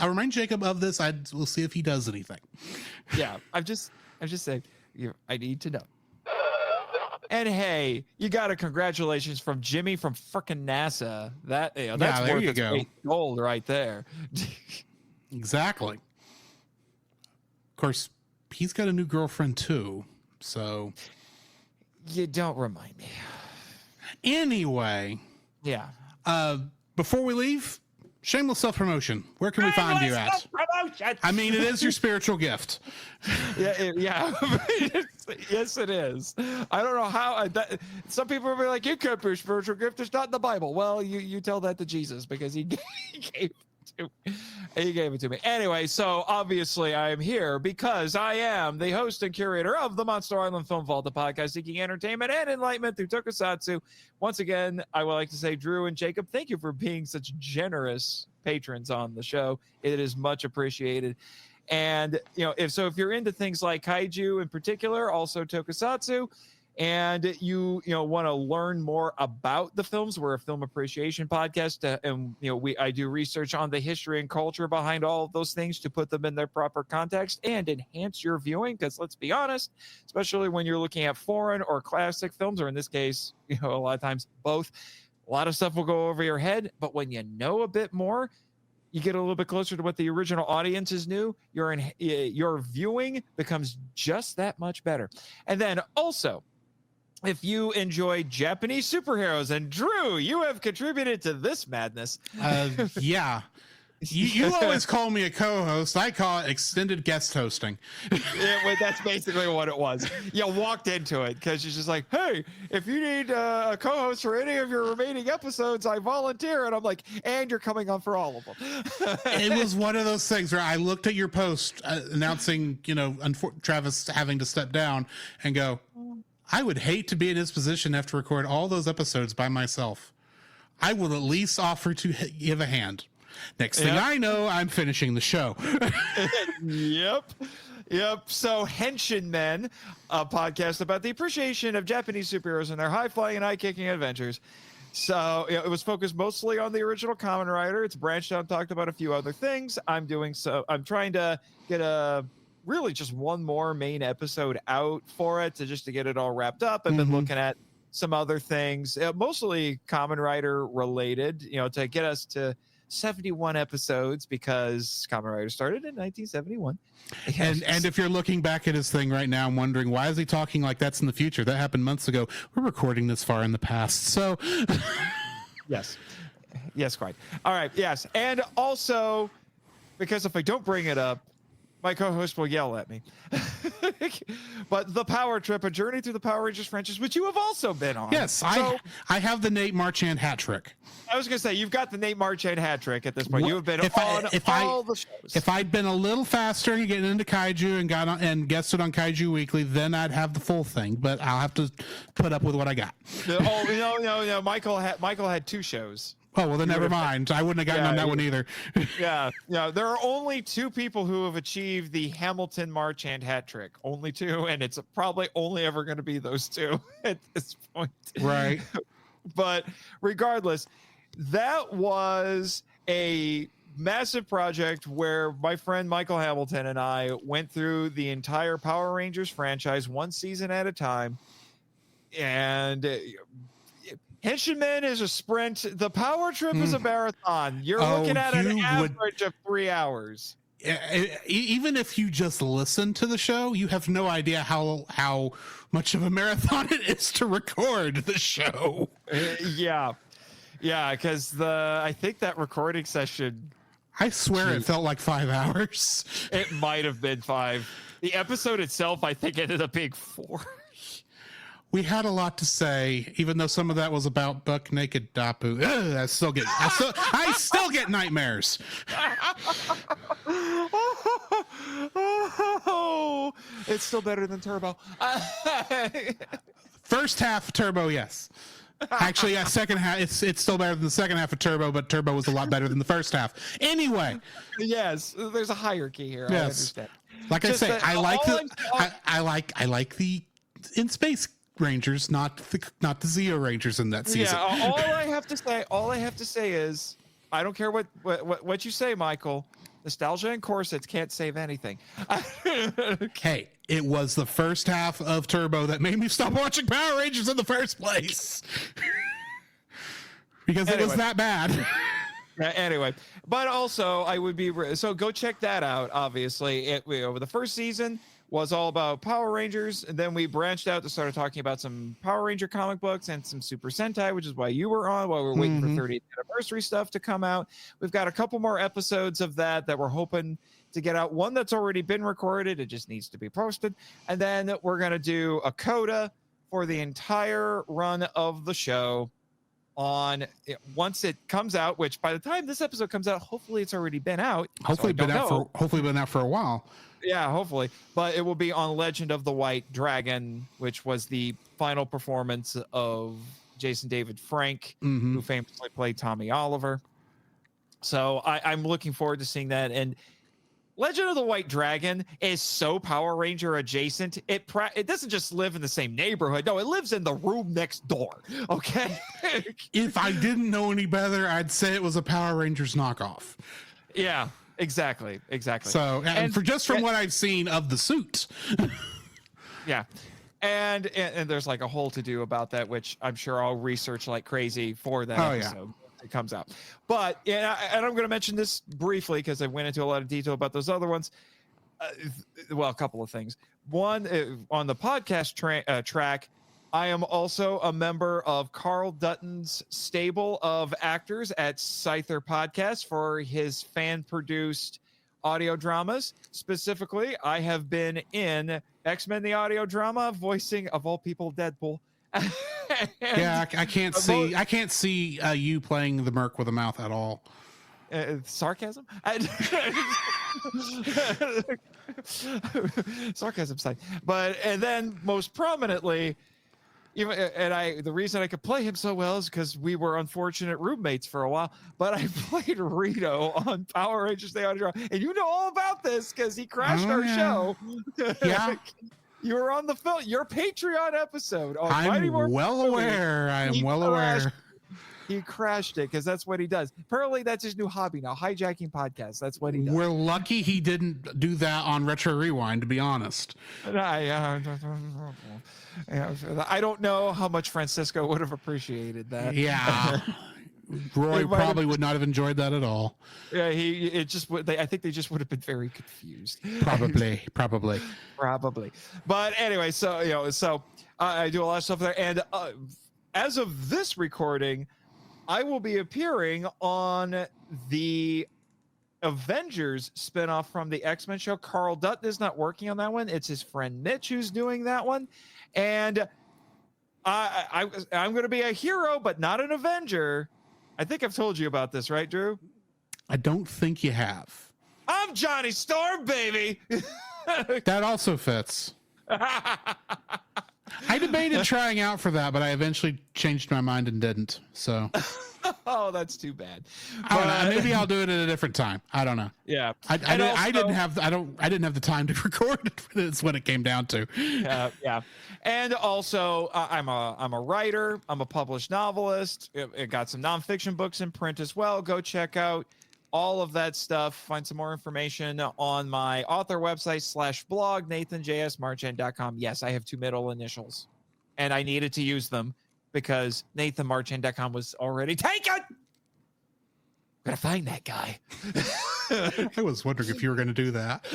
[SPEAKER 1] remind Jacob of this. We'll see if he does anything.
[SPEAKER 2] Yeah, I'm just saying, I need to know. And hey, you got a congratulations from Jimmy from frickin' NASA. That's worth its weight in gold right there.
[SPEAKER 1] Exactly. Of course, he's got a new girlfriend too, so.
[SPEAKER 2] You don't remind me.
[SPEAKER 1] Anyway.
[SPEAKER 2] Yeah.
[SPEAKER 1] Before we leave, shameless self-promotion. Where can we find you at? I mean, it is your spiritual gift.
[SPEAKER 2] Yeah. Yes, it is. I don't know how. Some people will be like, "You can't be a spiritual gift. It's not in the Bible." Well, you tell that to Jesus, because he gave it to me. Anyway, so obviously I am here because I am the host and curator of the Monster Island Film Vault, the podcast seeking entertainment and enlightenment through tokusatsu. Once again, I would like to say, Drew and Jacob, thank you for being such generous patrons on the show. It is much appreciated. And if you're into things like kaiju in particular, also tokusatsu, and you want to learn more about the films, we're a film appreciation podcast, and I do research on the history and culture behind all of those things to put them in their proper context and enhance your viewing. Because let's be honest, especially when you're looking at foreign or classic films, or in this case, a lot of times both, a lot of stuff will go over your head. But when you know a bit more, you get a little bit closer to what the original audiences knew. Your viewing becomes just that much better. And then also, if you enjoy Japanese superheroes, and Drew, you have contributed to this madness.
[SPEAKER 1] Yeah. You always call me a co-host. I call it extended guest hosting.
[SPEAKER 2] That's basically what it was. You walked into it because you're just like, hey, if you need a co-host for any of your remaining episodes, I volunteer. And I'm like, and you're coming on for all of them.
[SPEAKER 1] It was one of those things where I looked at your post announcing, Travis having to step down, and go, I would hate to be in his position, have to record all those episodes by myself. I will at least offer to give a hand. Next thing I know, I'm finishing the show.
[SPEAKER 2] Yep. So Henshin Men, a podcast about the appreciation of Japanese superheroes and their high-flying and eye-kicking adventures. So it was focused mostly on the original Kamen Rider. It's branched out and talked about a few other things. I'm trying to get really just one more main episode out for it to get it all wrapped up. I've been looking at some other things, mostly Kamen Rider related, to get us to 71 episodes, because Kamen Rider started in 1971.
[SPEAKER 1] And if you're looking back at his thing right now and wondering, why is he talking like that's in the future? That happened months ago. We're recording this far in the past. So
[SPEAKER 2] yes, quite. All right. Yes. And also, because if I don't bring it up, My co-host will yell at me. But the Power Trip, a journey through the Power Rangers franchise, which you have also been on.
[SPEAKER 1] Yes, I have the Nate Marchand hat trick.
[SPEAKER 2] I was gonna say you've got the Nate Marchand hat trick at this point. You have been on all the shows.
[SPEAKER 1] If I'd been a little faster and getting into kaiju and got on and guested on Kaiju Weekly, then I'd have the full thing. But I'll have to put up with what I got.
[SPEAKER 2] No. Michael had 2 shows.
[SPEAKER 1] Oh, well, then never mind. I wouldn't have gotten on that one either.
[SPEAKER 2] Yeah. There are only 2 people who have achieved the Hamilton Marchand hat trick. Only 2, and it's probably only ever going to be those 2 at this point.
[SPEAKER 1] Right.
[SPEAKER 2] But regardless, that was a massive project where my friend Michael Hamilton and I went through the entire Power Rangers franchise, 1 season at a time. And Henshinman is a sprint. The Power Trip is a marathon. You're looking at an average of 3 hours.
[SPEAKER 1] Even if you just listen to the show, you have no idea how much of a marathon it is to record the show.
[SPEAKER 2] Yeah, because I think that recording session,
[SPEAKER 1] I swear it felt like 5 hours.
[SPEAKER 2] It might have been 5. The episode itself, I think, ended up being 4.
[SPEAKER 1] We had a lot to say, even though some of that was about buck naked Dapu. Ugh, I still get nightmares.
[SPEAKER 2] Oh, it's still better than Turbo.
[SPEAKER 1] First half Turbo, yes. Actually, yeah, second half. It's still better than the second half of Turbo, but Turbo was a lot better than the first half. Anyway,
[SPEAKER 2] yes, there's a hierarchy here.
[SPEAKER 1] Yes.
[SPEAKER 2] I understand.
[SPEAKER 1] Like I say, I like the in space Rangers, not the Zeo Rangers in that season.
[SPEAKER 2] Yeah, all I have to say is, I don't care what you say, Michael. Nostalgia and corsets can't save anything.
[SPEAKER 1] Hey, it was the first half of Turbo that made me stop watching Power Rangers in the first place. Because it was that bad.
[SPEAKER 2] Anyway, but also I would be so go check that out. Obviously, over the first season was all about Power Rangers, and then we branched out to start talking about some Power Ranger comic books and some Super Sentai, which is why you were on while we were waiting for 30th anniversary stuff to come out. We've got a couple more episodes of that we're hoping to get out. One that's already been recorded, it just needs to be posted, and then we're gonna do a coda for the entire run of the show once it comes out, which by the time this episode comes out, hopefully it's already been out.
[SPEAKER 1] Hopefully been out for a while.
[SPEAKER 2] Yeah, hopefully. But it will be on Legend of the White Dragon, which was the final performance of Jason David Frank, who famously played Tommy Oliver. So I'm looking forward to seeing that. And Legend of the White Dragon is so Power Ranger adjacent. It doesn't just live in the same neighborhood. No, it lives in the room next door. Okay.
[SPEAKER 1] If I didn't know any better, I'd say it was a Power Rangers knockoff.
[SPEAKER 2] Yeah, exactly.
[SPEAKER 1] So, from what I've seen of the suit.
[SPEAKER 2] Yeah. And there's like a whole to do about that, which I'm sure I'll research like crazy for that episode. It comes out. But and I'm going to mention this briefly because I went into a lot of detail about those other ones. Well, a couple of things. One, on the podcast track, I am also a member of Carl Dutton's stable of actors at Scyther Podcast for his fan-produced audio dramas. Specifically, I have been in X-Men the audio drama, voicing, of all people, Deadpool.
[SPEAKER 1] Yeah, I can't see you playing the Merc with a mouth at all.
[SPEAKER 2] Sarcasm? Sarcasm side. And then most prominently, the reason I could play him so well is because we were unfortunate roommates for a while, but I played Rito on Power Rangers The Audio Drama, and you know all about this because he crashed our show.
[SPEAKER 1] Yeah.
[SPEAKER 2] You were on the film, your Patreon episode.
[SPEAKER 1] I'm well aware.
[SPEAKER 2] He crashed it because that's what he does. Apparently, that's his new hobby now, hijacking podcasts. That's what he does.
[SPEAKER 1] We're lucky he didn't do that on Retro Rewind, to be honest.
[SPEAKER 2] I don't know how much Francisco would have appreciated that.
[SPEAKER 1] Yeah. Roy probably would not have enjoyed that at all.
[SPEAKER 2] Yeah, I think they just would have been very confused.
[SPEAKER 1] Probably.
[SPEAKER 2] But anyway, so I do a lot of stuff there, and as of this recording, I will be appearing on the Avengers spinoff from the X-Men show. Carl Dutton is not working on that one. It's his friend Mitch who's doing that one. And I'm going to be a hero, but not an Avenger. I think I've told you about this, right, Drew?
[SPEAKER 1] I don't think you have.
[SPEAKER 2] I'm Johnny Storm, baby.
[SPEAKER 1] That also fits. I debated trying out for that, but I eventually changed my mind and didn't. So,
[SPEAKER 2] oh, that's too bad.
[SPEAKER 1] I don't know. Maybe I'll do it at a different time. I don't know.
[SPEAKER 2] Yeah,
[SPEAKER 1] I didn't have the time to record it. That's what it came down to.
[SPEAKER 2] Yeah. And also, I'm a writer. I'm a published novelist. It got some nonfiction books in print as well. Go check out all of that stuff. Find some more information on my author website /blog, nathanjsmarchand.com. Yes, I have 2 middle initials, and I needed to use them because nathanmarchand.com was already taken. I'm gonna find that guy.
[SPEAKER 1] I was wondering if you were going to do that.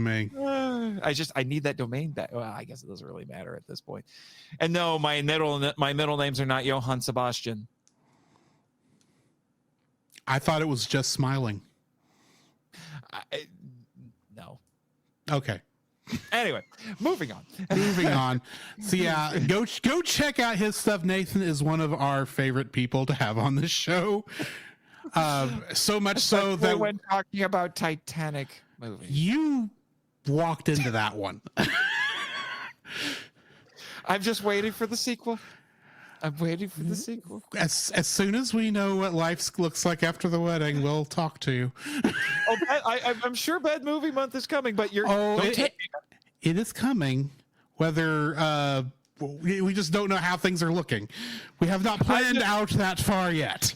[SPEAKER 1] Man.
[SPEAKER 2] I need that domain back. Well, I guess it doesn't really matter at this point. And no, my middle names are not Johann Sebastian.
[SPEAKER 1] I thought it was just smiling.
[SPEAKER 2] No.
[SPEAKER 1] Okay.
[SPEAKER 2] Anyway, moving on.
[SPEAKER 1] So yeah, go check out his stuff. Nathan is one of our favorite people to have on this show. So much so that
[SPEAKER 2] when talking about Titanic movies,
[SPEAKER 1] you walked into that one.
[SPEAKER 2] I'm just waiting for the sequel.
[SPEAKER 1] As soon as we know what life looks like after the wedding, we'll talk to you.
[SPEAKER 2] I'm sure Bad Movie Month is coming, but
[SPEAKER 1] it is coming. Whether we just don't know how things are looking. We have not planned out that far yet.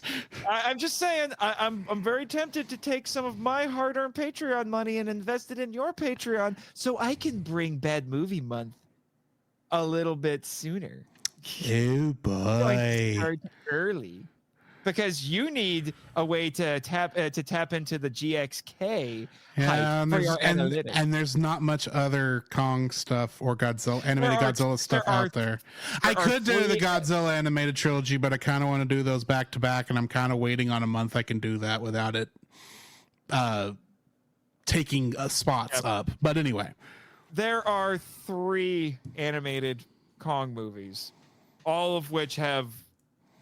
[SPEAKER 2] I'm just saying, I'm very tempted to take some of my hard-earned Patreon money and invest it in your Patreon so I can bring Bad Movie Month a little bit sooner.
[SPEAKER 1] Oh boy!
[SPEAKER 2] Start early, because you need a way to tap into the GXK.
[SPEAKER 1] Yeah, and there's not much other Kong stuff or animated Godzilla stuff out there. I could do the Godzilla animated trilogy, but I kind of want to do those back to back, and I'm kind of waiting on a month I can do that without it taking spots up. But anyway,
[SPEAKER 2] there are 3 animated Kong movies, all of which have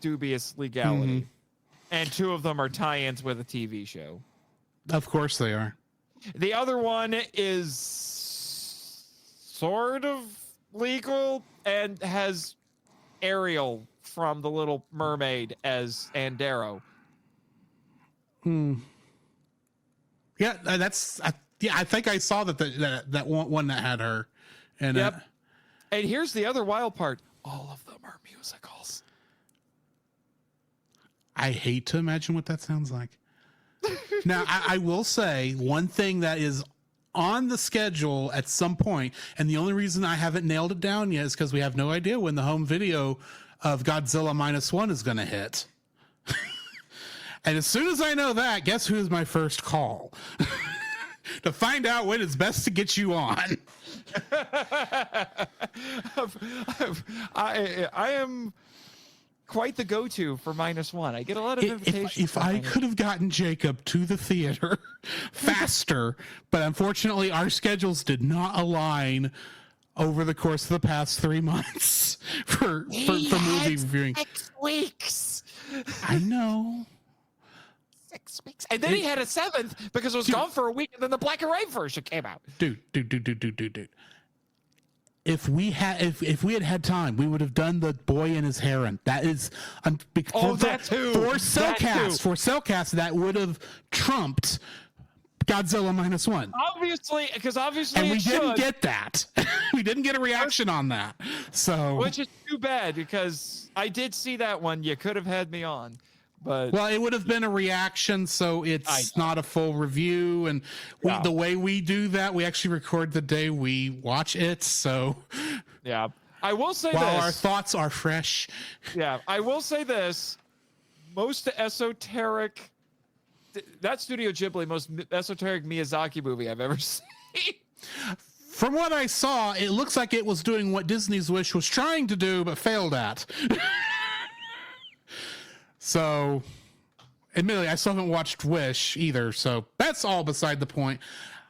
[SPEAKER 2] dubious legality, and 2 of them are tie-ins with a TV show.
[SPEAKER 1] Of course they are.
[SPEAKER 2] The other one is sort of legal and has Ariel from The Little Mermaid as Andero.
[SPEAKER 1] Yeah, I think I saw that one that had her. And
[SPEAKER 2] yep. And here's the other wild part. All of them are musicals.
[SPEAKER 1] I hate to imagine what that sounds like. Now, I will say one thing that is on the schedule at some point, and the only reason I haven't nailed it down yet is because we have no idea when the home video of Godzilla -1 is going to hit. And as soon as I know that, guess who is my first call? To find out when it's best to get you on.
[SPEAKER 2] I am quite the go-to for -1. I get a lot of invitations.
[SPEAKER 1] If I could have gotten Jacob to the theater faster, but unfortunately our schedules did not align over the course of the past 3 months for movie viewing.
[SPEAKER 2] 6 weeks.
[SPEAKER 1] I know.
[SPEAKER 2] 6 weeks. And then he had a 7th because it was gone for a week, and then the black and white version came out. Dude.
[SPEAKER 1] If we had time, we would have done the boy and his heron. That is
[SPEAKER 2] that too.
[SPEAKER 1] For Cellcast, that would have trumped Godzilla -1.
[SPEAKER 2] Obviously,
[SPEAKER 1] and we didn't get that. We didn't get a reaction on that. So,
[SPEAKER 2] which is too bad, because I did see that one. You could have had me on. But
[SPEAKER 1] well, it would have been a reaction, so it's not a full review. And the way we do that, we actually record the day we watch it. So
[SPEAKER 2] yeah, I will say
[SPEAKER 1] while our thoughts are fresh.
[SPEAKER 2] Yeah, I will say this: most esoteric, that Studio Ghibli, most esoteric Miyazaki movie I've ever seen.
[SPEAKER 1] From what I saw, it looks like it was doing what Disney's Wish was trying to do but failed at. So, admittedly, I still haven't watched Wish either. So that's all beside the point.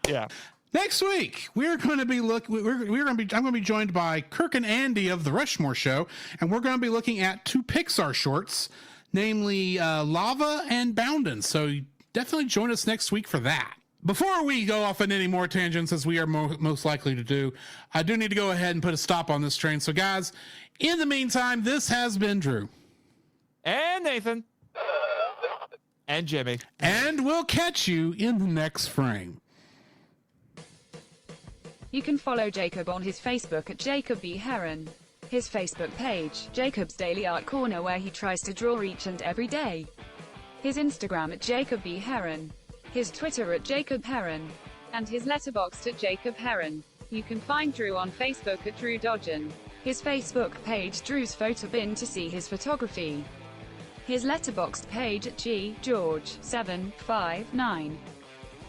[SPEAKER 2] Yeah.
[SPEAKER 1] Next week, we're going to be I'm going to be joined by Kirk and Andy of the Rushmore Show, and we're going to be looking at 2 Pixar shorts, namely Lava and Boundin'. So definitely join us next week for that. Before we go off on any more tangents, as we are most likely to do, I do need to go ahead and put a stop on this train. So guys, in the meantime, this has been Drew.
[SPEAKER 2] And Nathan. And Jimmy.
[SPEAKER 1] And we'll catch you in the next frame.
[SPEAKER 4] You can follow Jacob on his Facebook at Jacob B. Heron. His Facebook page, Jacob's Daily Art Corner, where he tries to draw each and every day. His Instagram at Jacob B. Heron. His Twitter at Jacob Heron. And his Letterboxd at Jacob Heron. You can find Drew on Facebook at Drew Dodgen. His Facebook page, Drew's Photo Bin, to see his photography. His Letterboxd page at GGeorge759.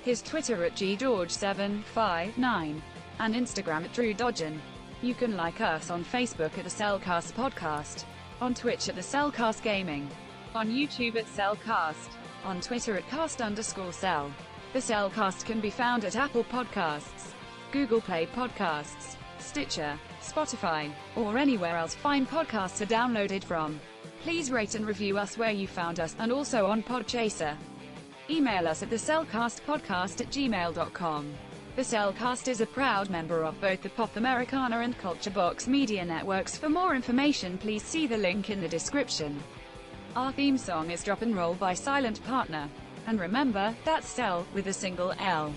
[SPEAKER 4] His Twitter at GGeorge759. And Instagram at Drew Dodgen. You can like us on Facebook at the Cellcast Podcast, on Twitch at the Cellcast Gaming, on YouTube at Cellcast, on Twitter at cast_cell. The Cellcast can be found at Apple Podcasts, Google Play Podcasts, Stitcher, Spotify, or anywhere else fine podcasts are downloaded from. Please rate and review us where you found us, and also on Podchaser. Email us at thecellcastpodcast@gmail.com. The Cellcast is a proud member of both the Pop Americana and Culture Box media networks. For more information, please see the link in the description. Our theme song is Drop and Roll by Silent Partner. And remember, that's Cell with a single L.